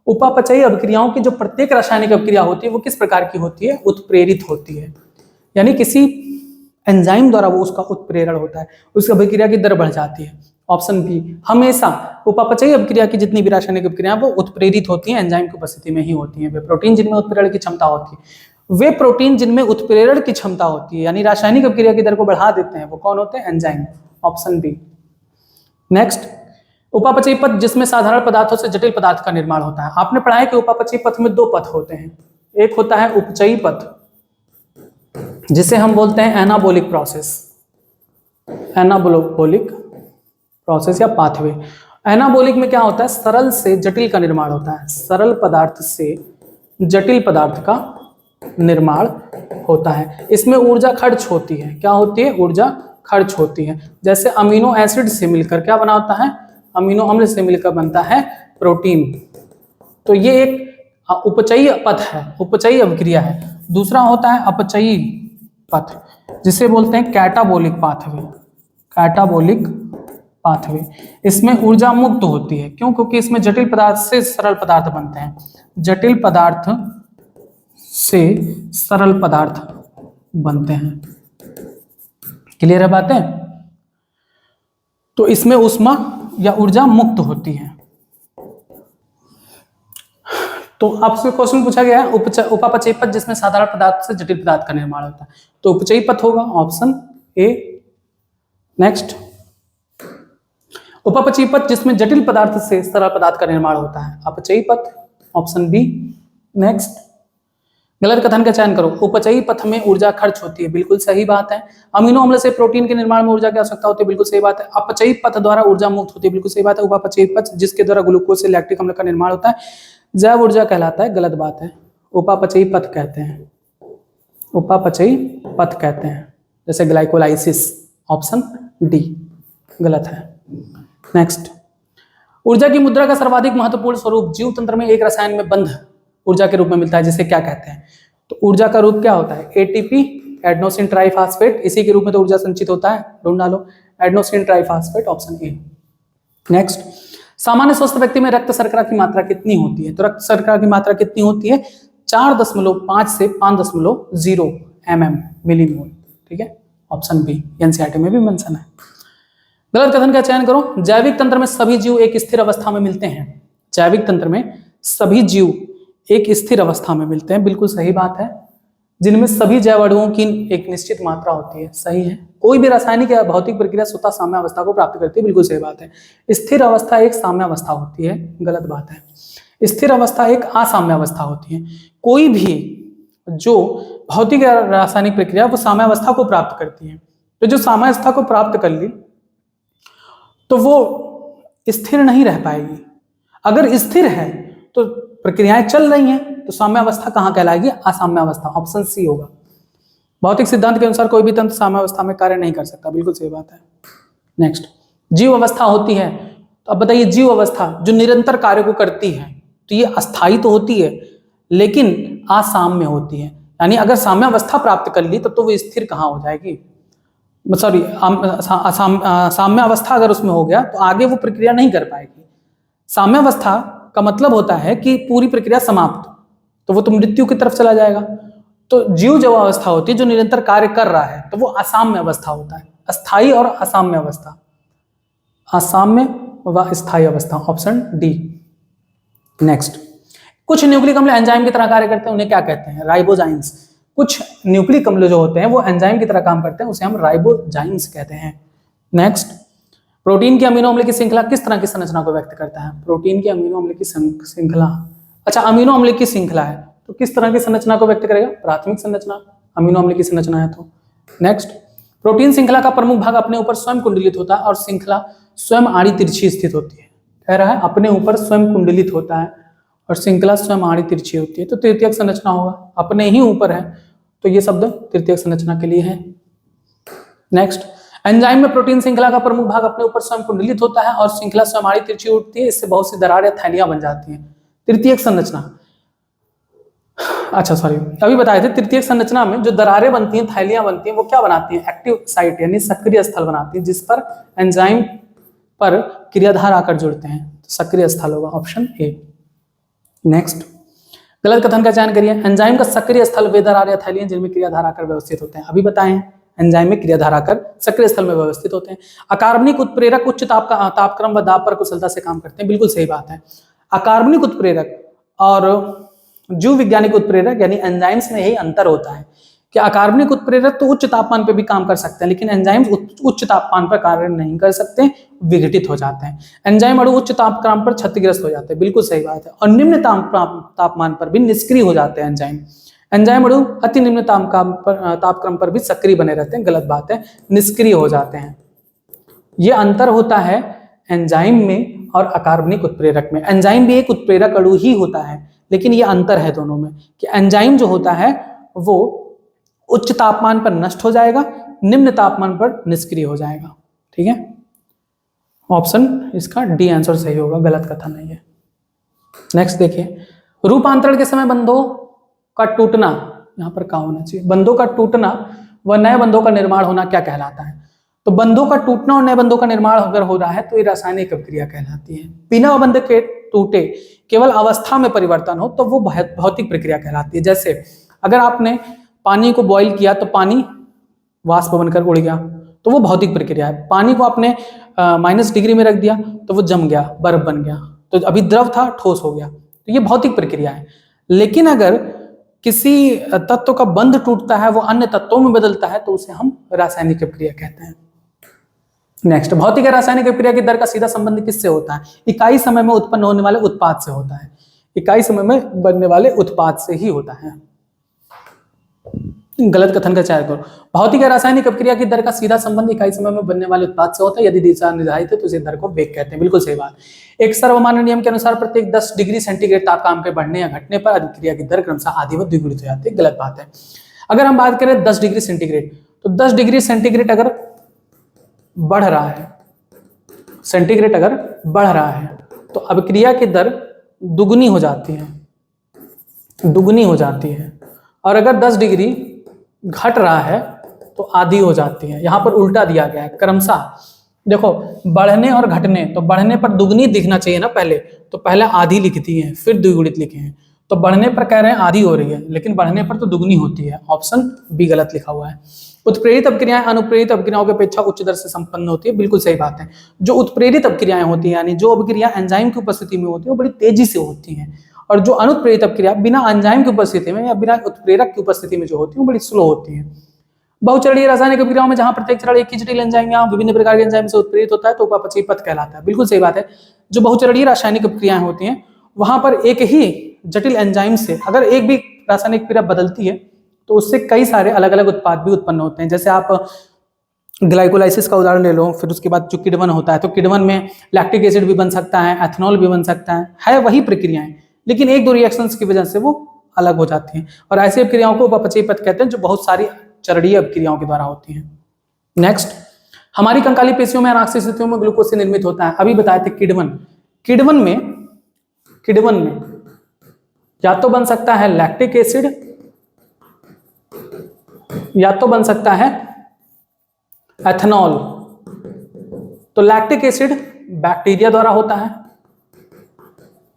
A: उपापचयी अभिक्रियाओं की जो प्रत्येक रासायनिक अभिक्रिया होती है वो किस प्रकार की होती है? उत्प्रेरित होती है, यानी किसी एंजाइम द्वारा वो उसका उत्प्रेरण होता है, उसकी अभिक्रिया की दर बढ़ जाती है। ऑप्शन बी, हमेशा उपापचयी अभिक्रिया की जितनी भी रासायनिक अभिक्रियाएं वो उत्प्रेरित होती हैं, एंजाइम की उपस्थिति में ही होती हैं। वे प्रोटीन जिनमें उत्प्रेरण की क्षमता होती है, वे प्रोटीन जिनमें उत्प्रेरण की क्षमता होती है यानी रासायनिक अभिक्रिया की दर को बढ़ा देते हैं, वो कौन होते हैं? Enzyme, option B. नेक्स्ट, उपापचयी पथ जिसमें साधारण पदार्थों से जटिल पदार्थ का निर्माण होता है। आपने पढ़ा है कि उपापचयी पथ में 2 पथ होते हैं, एक होता है उपचयी पथ जिसे हम बोलते हैं एनाबोलिक प्रोसेस, एनाबोलिक प्रोसेस या पाथवे। एनाबोलिक में क्या होता है? सरल से जटिल का निर्माण होता है, सरल पदार्थ से जटिल पदार्थ का निर्माण होता है। इसमें ऊर्जा खर्च होती है, क्या होती है? ऊर्जा खर्च होती है। जैसे अमीनो एसिड से मिलकर क्या बना होता है? अमीनो अम्ल से मिलकर बनता है प्रोटीन। तो ये एक उपचयी पथ है, उपचयी अभिक्रिया है। दूसरा होता है अपचयी पथ जिसे बोलते हैं कैटाबोलिक पाथवे, कैटाबोलिक पाथवे। इसमें ऊर्जा मुक्त होती है, क्यों? क्योंकि इसमें जटिल पदार्थ से सरल पदार्थ बनते हैं, जटिल पदार्थ से सरल पदार्थ बनते हैं। क्लियर है बातें? तो इसमें ऊष्मा या ऊर्जा मुक्त होती है। तो आपसे क्वेश्चन पूछा गया है उपापचयी पथ जिसमें साधारण पदार्थ से जटिल पदार्थ का निर्माण होता है, तो उपचयी पथ होगा, ऑप्शन ए। नेक्स्ट, उपापचयी पथ जिसमें जटिल पदार्थ से सरल पदार्थ का निर्माण होता है, अपचयी पथ, ऑप्शन बी। नेक्स्ट, गलत कथन का चयन करो। उपचयी पथ में ऊर्जा खर्च होती है, बिल्कुल सही बात है। अमीनो अम्ल से प्रोटीन के निर्माण में ऊर्जा की आवश्यकता होती है, बिल्कुल सही बात है। अपचयी पथ द्वारा ऊर्जा मुक्त होती है, बिल्कुल सही बात है। उपापचयी पथ जिसके द्वारा ग्लूकोज से लैक्टिक अम्ल का निर्माण होता है, जैव ऊर्जा कहलाता है, गलत बात है। उपापचयी पथ कहते हैं, उपापचयी पथ कहते हैं, जैसे ग्लाइकोलाइसिस, ऑप्शन डी गलत है। नेक्स्ट, ऊर्जा की मुद्रा का सर्वाधिक महत्वपूर्ण स्वरूप जीव तंत्र में एक रसायन में बंध ऊर्जा के रूप में मिलता है, जिसे क्या कहते हैं? तो ऊर्जा का रूप क्या होता है? एटीपी, एडेनोसिन ट्राइफॉस्फेट, इसी के रूप में तो ऊर्जा संचित होता है। ढूंढ डालो, adenosine triphosphate, option A. Next, सामान्य स्वस्थ व्यक्ति में रक्त शर्करा की मात्रा कितनी होती है? तो रक्त शर्करा की मात्रा कितनी होती है? 4.5 से 5.0 mm मिलीमोल। ठीक है, ऑप्शन बी, एनसीईआरटी में भी मेंशन है। गलत कथन का चयन करो। जैविक तंत्र में सभी जीव एक स्थिर अवस्था में मिलते हैं। जैविक तंत्र में सभी जीव एक स्थिर अवस्था में मिलते हैं, बिल्कुल सही बात है। जिनमें सभी जैव अणुओं की एक निश्चित मात्रा होती है, सही है। कोई भी रासायनिक या भौतिक प्रक्रिया स्वतः साम्य अवस्था को प्राप्त करती है, बिल्कुल सही बात है। स्थिर अवस्था एक साम्य अवस्था होती है, गलत बात है। स्थिर अवस्था एक असाम्य अवस्था होती है। कोई भी जो भौतिक या रासायनिक प्रक्रिया वो साम्य अवस्था को प्राप्त करती है, तो जो साम्य अवस्था को प्राप्त कर ली तो वो स्थिर नहीं रह पाएगी। अगर स्थिर है तो प्रक्रियाएं चल रही हैं, तो साम्य अवस्था कहां कहलाएगी? असाम्य अवस्था, ऑप्शन सी होगा। भौतिक सिद्धांत के अनुसार कोई भी तंत्र साम्य अवस्था में कार्य नहीं कर सकता, बिल्कुल सही बात है। नेक्स्ट, जीव अवस्था होती है, तो अब बताइए जीव अवस्था जो निरंतर कार्य को करती है, तो ये अस्थायी तो होती है लेकिन असाम्य होती है। यानी अगर साम्य अवस्था प्राप्त कर ली तब तो वो स्थिर कहां हो जाएगी? सॉरी, साम्य अवस्था अगर उसमें हो गया तो आगे वो प्रक्रिया नहीं कर पाएगी। साम्य अवस्था का मतलब होता है कि पूरी प्रक्रिया समाप्त, तो वो तो मृत्यु की तरफ चला जाएगा। तो जीव जो अवस्था होती है जो निरंतर कार्य कर रहा है, तो वो असाम्य अवस्था होता है। अस्थाई और असाम्य अवस्था, असाम्य व स्थायी अवस्था, ऑप्शन डी। नेक्स्ट, कुछ न्यूक्लिक अम्ल एंजाइम की तरह कार्य करते हैं, उन्हें क्या कहते हैं? राइबोजाइम्स। कुछ न्यूक्लिक अम्ल जो होते हैं वो एंजाइम की तरह काम करते हैं, उसे हम राइबोजाइम्स कहते हैं। नेक्स्ट, प्रोटीन की अमीनो अम्ल की श्रृंखला किस तरह की संरचना को व्यक्त करता है? प्रोटीन की अमीनो अम्ल की श्रृंखला, अच्छा अमीनो अम्ल की श्रृंखला है तो किस तरह की संरचना को व्यक्त करेगा? प्राथमिक संरचना, अमीनो अम्ल की संरचना है तो। नेक्स्ट, प्रोटीन श्रृंखला का प्रमुख भाग अपने ऊपर स्वयं कुंडलित होता है और श्रृंखला स्वयं आड़ी तिरछी स्थित होती है। कह रहा है अपने ऊपर स्वयं कुंडलित होता है और श्रृंखला स्वयं आड़ी तिरछी होती है, तो तृतीयक संरचना होगा। अपने ही ऊपर है तो ये शब्द तृतीयक संरचना के लिए है। नेक्स्ट, एंजाइम में प्रोटीन श्रृंखला का प्रमुख भाग अपने ऊपर स्वयं कुंडलित होता है और श्रृंखला स्वयं आड़ी तिरछी उठती है, इससे बहुत सी दरार या थैलियां बन जाती हैं। तृतीयक संरचना, अच्छा सॉरी, अभी बताए थे तृतीयक संरचना में जो दरारें बनती हैं, थैलियां बनती हैं, वो क्या बनाती हैं? एक्टिव साइट यानी सक्रिय स्थल बनाती हैं, जिस पर एंजाइम पर क्रियाधार आकर जुड़ते हैं, तो सक्रिय स्थल होगा, ऑप्शन ए। नेक्स्ट, गलत कथन का चयन करिए। एंजाइम का सक्रिय स्थल वे दरार या थैलियां जिनमें क्रियाधार आकर व्यवस्थित होते हैं। अभी बताएं, एंजाइम में क्रियाधार आकर सक्रिय स्थल में व्यवस्थित होते हैं। अकार्बनिक उत्प्रेरक उच्च तापक्रम व दाब पर कुशलता से काम करते हैं, बिल्कुल सही बात है। अकार्बनिक उत्प्रेरक और जीव वैज्ञानिक उत्प्रेरक यानी एंजाइम्स में यही अंतर होता है कि अकार्बनिक उत्प्रेरक तो उच्च तापमान पर भी काम कर सकते हैं, लेकिन एंजाइम्स उच्च तापमान पर कार्य नहीं कर सकते, विघटित हो जाते हैं। एंजाइम अणु उच्च तापक्रम पर क्षतिग्रस्त हो जाते हैं, बिल्कुल सही बात है। और निम्न तापमान पर भी निष्क्रिय हो जाते हैं एंजाइम। एंजाइम अणु अति निम्न तापक्रम पर भी सक्रिय बने रहते हैं, गलत बात है, निष्क्रिय हो जाते हैं। ये अंतर होता है एंजाइम में और अकार्बनिक उत्प्रेरक में। एंजाइम भी एक उत्प्रेरक अणु ही होता है, लेकिन ये अंतर है दोनों में कि एंजाइम जो होता है वो उच्च तापमान पर नष्ट हो जाएगा, निम्न तापमान पर निष्क्रिय हो जाएगा। ठीक है, ऑप्शन इसका डी आंसर सही होगा, गलत कथन नहीं है। नेक्स्ट देखिए, रूपांतरण के समय बंधों का टूटना, यहां पर क्या होना चाहिए? बंधों का टूटना व नए बंधों का निर्माण होना क्या कहलाता है? तो बंधों का टूटना और नए बंधों का निर्माण अगर हो रहा है तो ये रासायनिक अभिक्रिया कहलाती है। बिना बंध के टूटे केवल अवस्था में परिवर्तन हो तो वो भौतिक प्रक्रिया कहलाती है। जैसे अगर आपने पानी को बॉईल किया तो पानी वाष्प बनकर उड़ गया, तो वो भौतिक प्रक्रिया है। पानी को आपने -डिग्री में रख दिया तो वो जम गया, बर्फ बन गया, तो अभी द्रव था ठोस हो गया, तो ये भौतिक प्रक्रिया है। लेकिन अगर किसी तत्व का बंध टूटता है, वो अन्य तत्वों में बदलता है, तो उसे हम रासायनिक अभिक्रिया कहते हैं। नेक्स्ट, भौतिक या रासायनिक अभिक्रिया की दर का सीधा संबंध किससे होता है? इकाई समय में उत्पन्न होने वाले उत्पाद से होता है। इकाई समय में बनने वाले उत्पाद से ही होता है। गलत कथन का चयन करो। भौतिक या रासायनिक अभिक्रिया की दर का सीधा संबंध इकाई समय में बनने वाले उत्पाद से होता है। यदि दिशा निर्धारित है तो इसे दर को वेग कहते हैं, बिल्कुल सही बात। एक सर्वमान्य नियम के अनुसार प्रत्येक 10 डिग्री सेंटीग्रेड तापमान के बढ़ने या घटने पर अभिक्रिया की दर क्रमशः आधी व द्विगुणित हो जाती है, गलत बात है। अगर हम बात करें 10 डिग्री सेंटीग्रेड, तो 10 डिग्री सेंटीग्रेड अगर बढ़ रहा है, सेंटीग्रेड अगर बढ़ रहा है तो अभिक्रिया की दर दुगुनी हो जाती है, दुगुनी हो जाती है। और अगर 10 डिग्री घट रहा है तो आधी हो जाती है। यहां पर उल्टा दिया गया है, क्रमशः देखो बढ़ने और घटने, तो बढ़ने पर दुगनी दिखना चाहिए ना पहले, तो पहले आधी लिख दी है फिर द्विगुणित लिखे हैं, तो बढ़ने पर कह रहे हैं आधी हो रही है, लेकिन बढ़ने पर तो दुगनी होती है। ऑप्शन बी गलत लिखा हुआ है। उत्प्रेरित अपक्रियाएं अनुप्रेरित अपक्रियाओं की अपेक्षा उच्च दर से संपन्न होती है, बिल्कुल सही बात है। जो उत्प्रेरित अपक्रियाएं होती है यानी जो अपक्रिया एंजाइम की उपस्थिति में होती है वो बड़ी तेजी से होती हैं, और जो अनुत्प्रेरित अपक्रिया बिना एंजाइम की उपस्थिति में या बिना उत्प्रेरक की उपस्थिति में जो होती है वो बड़ी स्लो होती है। बहुचरणीय रासायनिक अपक्रियाओं में जहां प्रत्येक चरण एक ही जटिल एंजाइम या विभिन्न प्रकार के एंजाइम से उत्प्रेरित होता है तो उपापचयी पथ कहलाता है, बिल्कुल सही बात है। जो बहुचरणीय रासायनिक अपक्रियाएं होती हैं वहां पर एक ही जटिल एंजाइम से अगर एक भी रासायनिक क्रिया बदलती है तो उससे कई सारे अलग अलग उत्पाद भी उत्पन्न होते हैं। जैसे आप ग्लाइकोलाइसिस का उदाहरण ले लो, फिर उसके बाद जो किण्वन होता है तो किण्वन में लैक्टिक एसिड भी बन सकता है, एथेनॉल भी बन सकता है वही प्रक्रियाएं, लेकिन एक दो रिएक्शंस की वजह से वो अलग हो जाती हैं, और ऐसी अपक्रियाओं को उपापचयी पथ कहते हैं जो बहुत सारी चरणीय अपक्रियाओं के द्वारा होती हैं। नेक्स्ट, हमारी कंकाली पेशियों में अनाक्षी स्थितियों में ग्लूकोज से निर्मित होता है, अभी बताए थे किण्वन। किण्वन में या तो बन सकता है लैक्टिक एसिड या तो बन सकता है एथेनॉल। तो लैक्टिक एसिड बैक्टीरिया द्वारा होता है,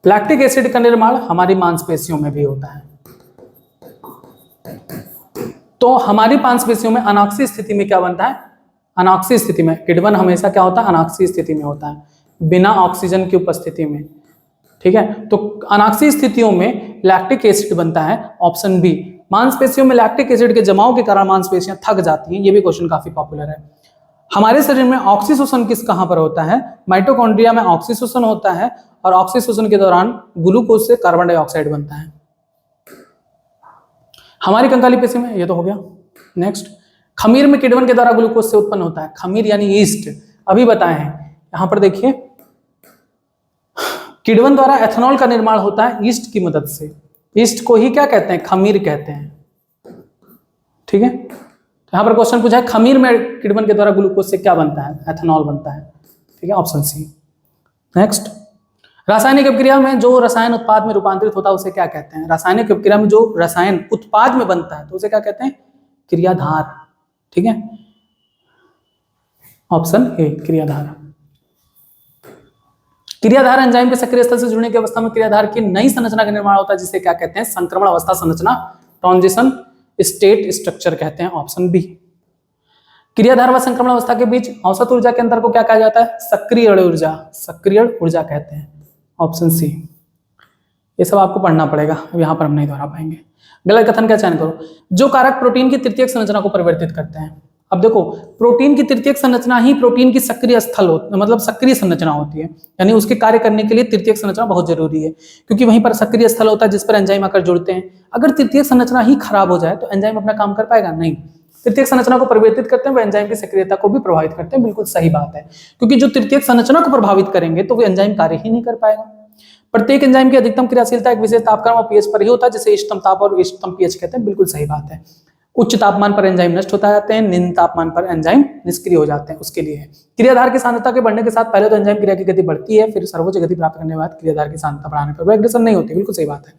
A: लैक्टिक एसिड का निर्माण हमारी मांसपेशियों में भी होता है। तो हमारी मांसपेशियों में अनाक्षी स्थिति में क्या बनता है, अनाक्षी स्थिति में किण्वन हमेशा क्या होता है, अनाक्षी स्थिति में होता है, बिना ऑक्सीजन की उपस्थिति में, ठीक है। तो अनाक्षी स्थितियों में लैक्टिक एसिड बनता है, ऑप्शन बी। मांसपेशियों में लैक्टिक एसिड के जमाव के कारण मांसपेशियां थक जाती हैं, ये भी क्वेश्चन काफी पॉपुलर है। हमारे शरीर में ऑक्सीशोषण कहां पर होता है, माइटोकॉन्ड्रिया में ऑक्सीशोषण होता है, और ऑक्सीशोषण के दौरान ग्लूकोज से कार्बन डाइऑक्साइड बनता है। हमारी कंकाली पेशी में ये तो हो गया। नेक्स्ट, खमीर में किण्वन के द्वारा ग्लूकोज से उत्पन्न होता है, खमीर यानी ईस्ट, अभी बताए हैं। यहां पर देखिए किण्वन द्वारा एथेनॉल का निर्माण होता है ईस्ट की मदद से, ईस्ट को ही क्या कहते हैं, खमीर कहते हैं, ठीक है। तो यहां पर क्वेश्चन पूछा है खमीर में किण्वन के द्वारा ग्लूकोज से क्या बनता है, एथेनॉल बनता है, ठीक है, ऑप्शन सी। नेक्स्ट, रासायनिक अपक्रिया में जो रसायन उत्पाद में रूपांतरित होता है उसे क्या कहते हैं, रासायनिक अपक्रिया में जो रसायन उत्पाद में बनता है तो उसे क्या कहते हैं, क्रियाधार, ठीक है, ऑप्शन ए क्रियाधार। क्रियाधार एंजाइम के सक्रिय स्थल से जुड़ने की अवस्था में क्रियाधार की नई संरचना का निर्माण होता है जिसे क्या कहते हैं, संक्रमण अवस्था संरचना, ट्रांजिशन स्टेट स्ट्रक्चर कहते हैं, ऑप्शन बी। क्रियाधार व संक्रमण अवस्था के बीच औसत ऊर्जा के अंतर को क्या कहा जाता है, सक्रिय ऊर्जा, सक्रिय ऊर्जा कहते हैं, ऑप्शन सी। ये सब आपको पढ़ना पड़ेगा, अब यहाँ पर हम नहीं दोहरा पाएंगे। गलत कथन का चयन करो। जो कारक प्रोटीन की तृतीयक संरचना को परिवर्तित करते हैं, अब देखो प्रोटीन की तृतीयक संरचना ही प्रोटीन की सक्रिय स्थल मतलब सक्रिय संरचना होती है, यानी उसके कार्य करने के लिए तृतीयक संरचना बहुत जरूरी है, क्योंकि वहीं पर सक्रिय स्थल होता है जिस पर एंजाइम आकर जुड़ते हैं। अगर तृतीयक संरचना ही खराब हो जाए तो एंजाइम अपना काम कर पाएगा, नहीं। तृतीयक संरचना को परिवर्तित करते हैं वो एंजाइम की सक्रियता को भी प्रभावित करते हैं, बिल्कुल सही बात है, क्योंकि जो तृतीयक संरचना को प्रभावित करेंगे तो वो एंजाइम कार्य ही नहीं कर पाएगा। प्रत्येक एंजाइम की अधिकतम क्रियाशीलता एक विशेष तापक्रम और पीएच पर ही होता है, जिसे इष्टतम ताप और इष्टतम पीएच कहते हैं, बिल्कुल सही बात है। उच्च तापमान पर एंजाइम नष्ट होता जाते हैं, निम्न तापमान पर एंजाइम निष्क्रिय हो जाते हैं, उसके लिए है। क्रियाधार की सांद्रता के बढ़ने के साथ पहले तो एंजाइम क्रिया की गति बढ़ती है, फिर सर्वोच्च गति प्राप्त करने के बाद क्रियाधार की सांद्रता बढ़ाने पर एग्रेशन नहीं होती, बिल्कुल सही बात है।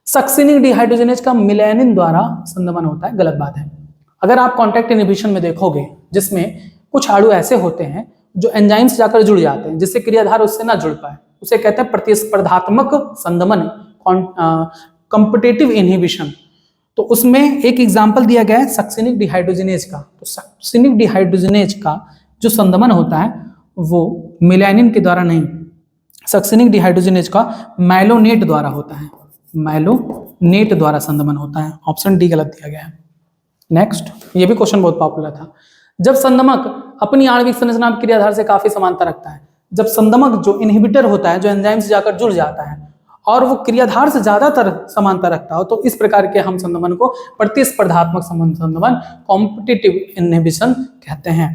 A: सक्सिनिक डिहाइड्रोजनेज का मिलेनिन द्वारा संदमन होता है, गलत बात है। अगर आप कॉन्टैक्ट इनहिबिशन में देखोगे जिसमें कुछ अणु ऐसे होते हैं जो एंजाइम से जाकर जुड़ जाते हैं जिससे क्रियाधार उससे ना जुड़ पाए, उसे कहते हैं प्रतिस्पर्धात्मक संदमन, कॉम्पिटिटिव इनहिबिशन। तो उसमें एक एग्जांपल दिया गया है सक्सिनिक डिहाइड्रोजनेज का। तो सक्सिनिक डिहाइड्रोजनेज का जो संदमन होता है वो मिलेनिन के द्वारा नहीं, सक्सिनिक डिहाइड्रोजनेज का मैलोनेट द्वारा होता है, मैलोनेट द्वारा संदमन होता है, ऑप्शन डी गलत दिया गया है। नेक्स्ट, ये भी क्वेश्चन बहुत पॉपुलर था। जब संदमक अपनी आणविक संरचना क्रियाधार से काफी समानता रखता है, जब संदमक जो इनहिबिटर होता है जो एंजाइम से जाकर जुड़ जाता है और वो क्रियाधार से ज्यादातर समानता रखता हो, तो इस प्रकार के हम संदमन को प्रतिस्पर्धात्मक संदमन, कॉम्पिटिटिव इनहिबिशन कहते हैं।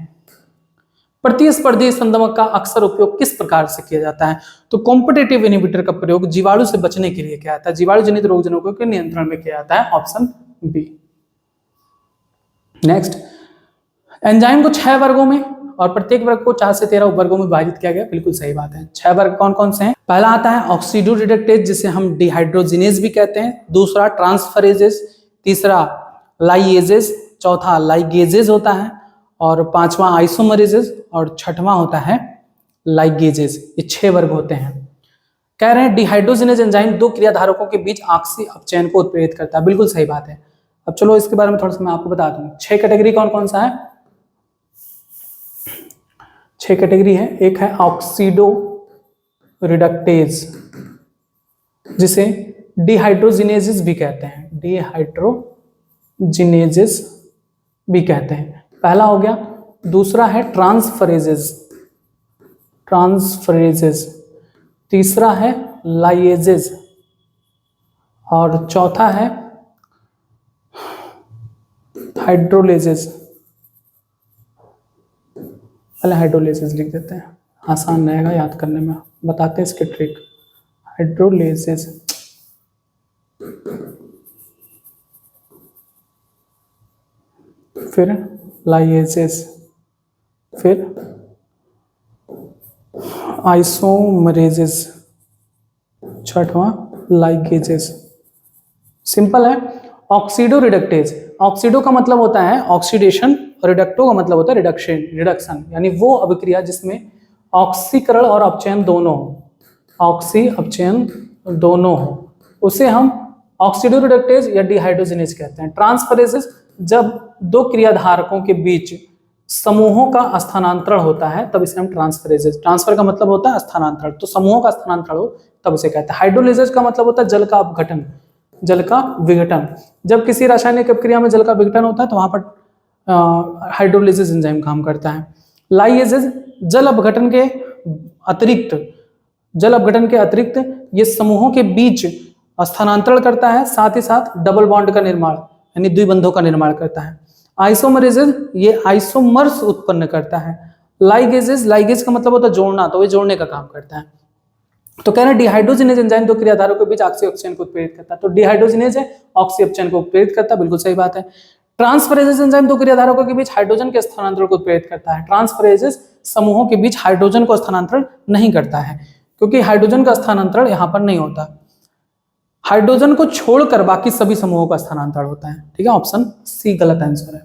A: प्रतिस्पर्धी संदमक का अक्सर उपयोग किस प्रकार से किया जाता है, तो कॉम्पिटिटिव इनहिबिटर का प्रयोग जीवाणु से बचने के लिए किया जाता है, जीवाणु जनित रोगजनकों के नियंत्रण में किया जाता है, ऑप्शन बी। नेक्स्ट, एंजाइम को 6 वर्गों में और प्रत्येक वर्ग को 4 से 13 उपवर्गों में विभाजित किया गया, बिल्कुल सही बात है। 6 वर्ग कौन कौन से हैं, पहला आता है ऑक्सीडो रिडक्टेज जिसे हम डिहाइड्रोजिनेज भी कहते हैं, दूसरा ट्रांसफरेजेस, तीसरा लाइएजेस, चौथा लाइगेजेस होता है, और पांचवा आइसोमरेजेस और छठवां होता है लाइगेजेस। ये 6 वर्ग होते हैं। कह रहे हैं डिहाइड्रोजिनेज एंजाइम दो क्रियाधारकों के बीच आपसी अपचयन को उत्प्रेरित करता है। बिल्कुल सही बात है। अब चलो इसके बारे में थोड़ा सा मैं आपको बता दूं। 6 कैटेगरी कौन कौन सा है? 6 कैटेगरी है। एक है ऑक्सीडो रिडक्टेज, जिसे डिहाइड्रोजिनेजेस भी कहते हैं, डिहाइड्रोजिनेजेस भी कहते हैं। पहला हो गया। दूसरा है ट्रांसफरेजेस, तीसरा है लाइएजेस, और चौथा है हाइड्रोलेजेस। पहले हाइड्रोलेजेस लिख देते हैं, आसान रहेगा याद करने में। बताते हैं इसके ट्रिक। हाइड्रोलेजेस, फिर लाइएजेस, फिर आइसोमरेजेस, छठवां लाइगेजेस। सिंपल है। ऑक्सीडो रिडक्टेज, ऑक्सीडो का मतलब होता है ऑक्सीडेशन, रिडक्टो का मतलब होता है रिडक्शन, यानी वो अभिक्रिया जिसमें ऑक्सीकरण और अपचयन दोनों हो, ऑक्सी अपचयन दोनों हो, उसे हम ऑक्सीडो रिडक्टेज या डिहाइड्रोजिनेज कहते हैं। ट्रांसफरेजेस, जब दो क्रियाधारकों के बीच समूहों का स्थानांतरण होता है तब इसे हम ट्रांसफरेजेस, ट्रांसफर का मतलब होता है स्थानांतरण, तो समूहों का स्थानांतरण हो तब उसे कहते हैं। हाइड्रोलेजेस का मतलब होता है जल का अपघटन, जल का विघटन। जब किसी रासायनिक अभिक्रिया में जल का विघटन होता है तो वहां पर हाइड्रोलिसिस एंजाइम काम करता है। लाइएजेस, जल अपघटन के अतिरिक्त ये समूहों के बीच स्थानांतरण करता है, साथ ही साथ डबल बॉन्ड का निर्माण यानी द्विबंधों का निर्माण करता है। आइसोमरेजेस, ये आइसोमर्स उत्पन्न करता है। लाइगेजेस, लाइगेज का मतलब होता है जोड़ना, तो ये जोड़ने का काम करता है। तो कह रहे हैं डिहाइड्रोजिनेज एंजाइम दो क्रियाधारों के बीच ऑक्सी अपचयन को उत्प्रेरित करता है। तो डिहाइड्रोजिनेज है, ऑक्सी अपचयन को उत्प्रेरित करता है, बिल्कुल सही बात है। ट्रांसफरेजेस एंजाइम दो क्रियाधारकों के बीच हाइड्रोजन के स्थानांतरण को उत्प्रेरित करता है। ट्रांसफरेजेस समूहों के बीच हाइड्रोजन को स्थानांतरण नहीं करता है, क्योंकि हाइड्रोजन का स्थानांतरण यहां पर नहीं होता। हाइड्रोजन को छोड़कर बाकी सभी समूहों का स्थानांतरण होता है। ठीक है, ऑप्शन सी गलत आंसर है।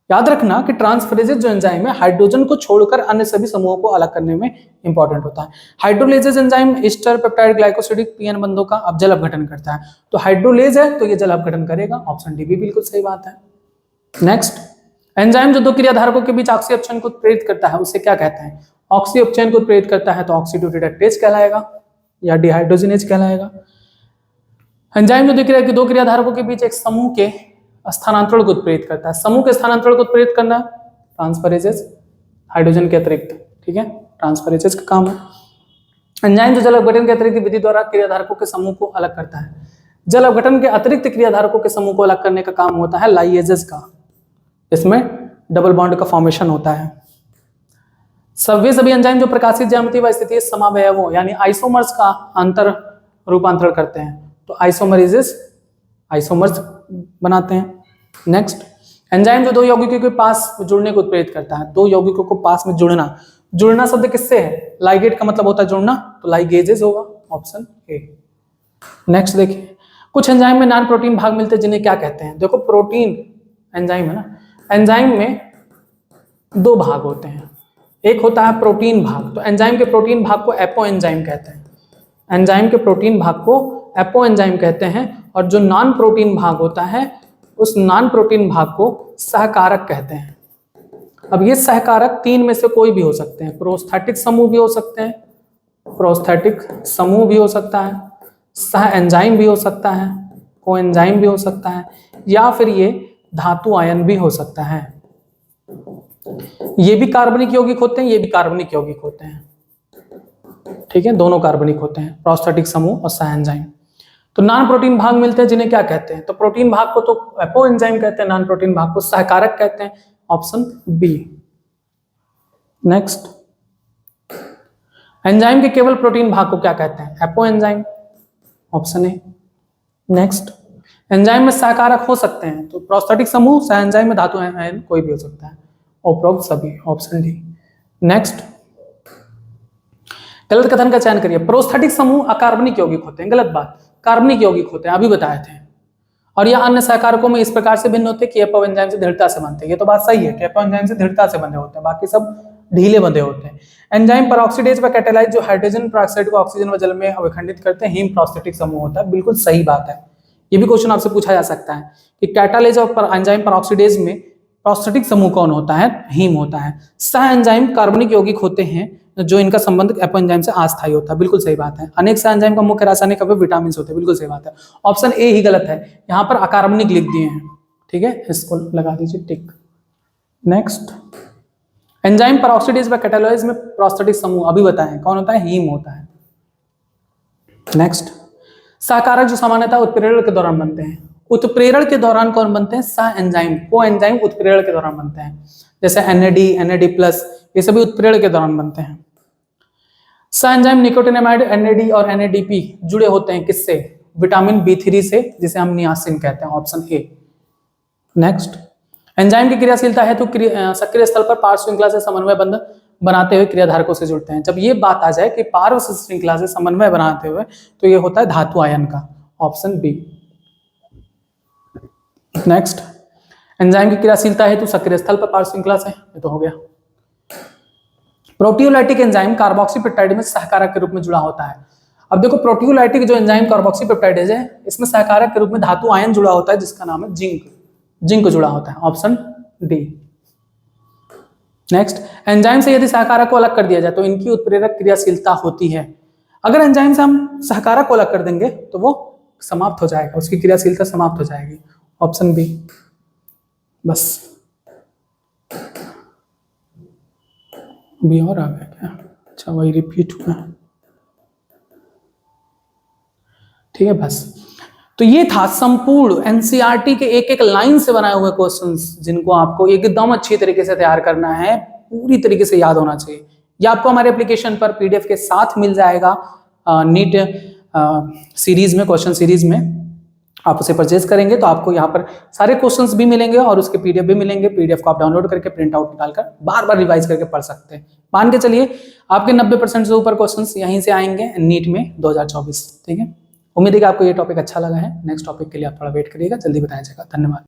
A: याद रखना कि ट्रांसफरेजेस जो एंजाइम है हाइड्रोजन को छोड़कर अन्य सभी समूहों को अलग करने में इंपॉर्टेंट होता है। Hydrolases enzyme ester peptide glycosidic पीएन बंधों का जल अपघटन करता है, तो हाइड्रोलेज है तो ये जल अपघटन करेगा, ऑप्शन डी भी बिल्कुल सही बात है। नेक्स्ट, एंजाइम जो दो क्रियाधारकों के बीच ऑक्सी अपचयन को प्रेरित करता है उसे क्या कहते हैं? ऑक्सी अपचयन को प्रेरित करता है तो ऑक्सीडो रिडक्टेज कहलाएगा या डिहाइड्रोजिनेज कहलाएगा। एंजाइम जो दो क्रियाधारकों के बीच एक समूह के स्थानांतरण को उत्प्रेरित करता है, समूह के स्थानांतरण को उत्प्रेरित करना ट्रांसफरेजेस, हाइड्रोजन के अतिरिक्त। ठीक है, ट्रांसफरेजेस का काम है। एंजाइम जो जल अपघटन के अतिरिक्त विधि द्वारा क्रियाधारकों के समूह को अलग करता है, जल अपघटन के अतिरिक्त क्रियाधारकों के समूह को अलग करने का काम होता है लाइएजेस का, इसमें डबल बॉन्ड का फॉर्मेशन होता है। सभी एंजाइम जो प्रकाशित ज्यामिति व स्थितीय समावयवों यानी आइसोमर्स का अंतर रूपांतरण करते हैं, तो आइसोमर्स बनाते हैं। नेक्स्ट, एंजाइम जो दो यौगिकों के पास जुड़ने को उत्प्रेरित करता है, दो यौगिकों को पास में जुड़ना शब्द किससे है? लाइगेट का मतलब होता है जुड़ना, तो लाइगेजेस होगा, ऑप्शन ए। नेक्स्ट देखिए, कुछ एंजाइम में नॉन प्रोटीन भाग मिलते हैं जिन्हें क्या कहते हैं? देखो, प्रोटीन एंजाइम है ना, एंजाइम में दो भाग होते हैं, एक होता है प्रोटीन भाग, तो एंजाइम के प्रोटीन भाग को एपो एंजाइम कहते हैं, एंजाइम के प्रोटीन भाग को एपो एंजाइम कहते हैं, और जो नॉन प्रोटीन भाग होता है उस नॉन प्रोटीन भाग को सहकारक कहते हैं। अब ये सहकारक तीन में से कोई भी हो सकते हैं, प्रोस्थेटिक समूह भी हो सकते हैं, प्रोस्थेटिक समूह भी हो सकता है, सह एंजाइम भी हो सकता है, को एंजाइम भी हो सकता है, या फिर ये धातु आयन भी हो सकता है। ये भी कार्बनिक यौगिक होते हैं, ये भी कार्बनिक यौगिक होते हैं। ठीक है, दोनों कार्बनिक होते हैं, प्रोस्थेटिक समूह और सह एंजाइम। तो नॉन प्रोटीन भाग मिलते हैं जिन्हें क्या कहते हैं? तो प्रोटीन भाग को तो एपो एंजाइम कहते हैं, नॉन प्रोटीन भाग को सहकारक कहते हैं, ऑप्शन बी। नेक्स्ट, एंजाइम के केवल प्रोटीन भाग को क्या कहते हैं? Apo enzyme, option A. Next, enzyme में सहकारक हो सकते हैं, तो प्रोस्थेटिक समूह, सह एंजाइम में धातु आयन कोई भी हो सकता है, उपरोक्त सभी, ऑप्शन डी। नेक्स्ट, गलत कथन का चयन करिए। प्रोस्थेटिक समूह अकार्बनिक यौगिक होते हैं, गलत बात, कार्बनिक यौगिक होते हैं, अभी बताए थे। और यह अन्य सहकारकों में इस प्रकार से भिन्न होते हैं कि एपो एंजाइम से दृढ़ता से बनते हैं। ये तो बात सही है कि एपो एंजाइम से दृढ़ता से बंधे होते हैं, बाकी सब ढीले बंधे होते हैं। एंजाइम पेरोक्सीडेज व कैटालाइज जो हाइड्रोजन पेरोक्साइड को ऑक्सीजन व जल में अभिखंडित करते हैं, हीम प्रोस्थेटिक समूह होता है। बिल्कुल सही बात है, ये भी क्वेश्चन आपसे पूछा जा सकता है कि कैटालेज और एंजाइम पेरोक्सीडेज में प्रोस्थेटिक समूह कौन होता है? हीम होता है। सह एंजाइम कार्बनिक यौगिक होते हैं जो इनका संबंध एपो एंजाइम से अस्थायी होता है। बिल्कुल सही बात है। अनेक सह एंजाइम का मुख्य रासायनिक अवयव विटामिन होते हैं। बिल्कुल सही बात है। ऑप्शन ए ही गलत है, यहाँ पर अकार्बनिक लिख दिए हैं। ठीक है, इसको लगा दीजिए टिक। नेक्स्ट, एंजाइम पेरोक्सीडेज व कैटालाइज में प्रोस्थेटिक समूह अभी बताएं कौन होता है? हीम होता है। नेक्स्ट, सहकारक जो सामान्यतः उत्प्रेरण के दौरान बनते हैं। उत्प्रेरण के दौरान कौन बनते हैं? सह एंजाइम, को एंजाइम उत्प्रेरण के दौरान बनते हैं, जैसे NAD+, ये सभी उत्प्रेरण के दौरान बनते हैं। सह एंजाइम निकोटिनामाइड NAD और NADP जुड़े होते हैं किससे? विटामिन B3 से, जिसे हम नियासिन कहते हैं। Option A. नेक्स्ट, एंजाइम की क्रियाशीलता है तो सक्रिय स्थल पर पार्श्व श्रृंखला से समन्वय बंध बनाते हुए क्रियाधारकों से जुड़ते हैं। जब ये बात आ जाए कि पार्श्व श्रृंखला से समन्वय बनाते हुए, तो ये होता है धातु आयन का। Option B. नेक्स्ट, एंजाइम की क्रियाशीलता है तो सक्रिय स्थल पर पार्श्व श्रृंखला से, ये तो हो गया। प्रोटियोलाइटिक एंजाइम कार्बोक्सीपेप्टाइड में सहकारक के रूप में जुड़ा होता है। अब देखो, प्रोटियोलाइटिक जो एंजाइम कार्बोक्सीपेप्टाइड है, इसमें सहकारक के रूप में धातु आयन जुड़ा होता है जिसका नाम है जिंक। जिंक जुड़ा होता है। Option D. नेक्स्ट, एंजाइम से यदि सहकारक को अलग कर दिया जाए तो इनकी उत्प्रेरक क्रियाशीलता होती है। अगर एंजाइम से हम सहकारक को अलग कर देंगे तो वो समाप्त हो जाएगा, उसकी क्रियाशीलता समाप्त हो जाएगी। Option B. बस बी और आ गया क्या? अच्छा, वही रिपीट हुआ। ठीक है, बस। तो ये था संपूर्ण एनसीईआरटी के एक एक लाइन से बनाए हुए क्वेश्चंस, जिनको आपको एकदम अच्छी तरीके से तैयार करना है, पूरी तरीके से याद होना चाहिए। ये आपको हमारे एप्लीकेशन पर PDF के साथ मिल जाएगा, नीट सीरीज में, क्वेश्चन सीरीज में। आप उसे परचेज करेंगे तो आपको यहाँ पर सारे क्वेश्चंस भी मिलेंगे और उसके PDF भी मिलेंगे। PDF को आप डाउनलोड करके प्रिंट आउट निकालकर बार बार रिवाइज करके पढ़ सकते हैं। मान के चलिए आपके 90% से ऊपर क्वेश्चंस यहीं से आएंगे नीट में 2024। ठीक है, उम्मीद है कि आपको ये टॉपिक अच्छा लगा है। नेक्स्ट टॉपिक के लिए आप थोड़ा वेट करिएगा, जल्दी बताया जाएगा। धन्यवाद।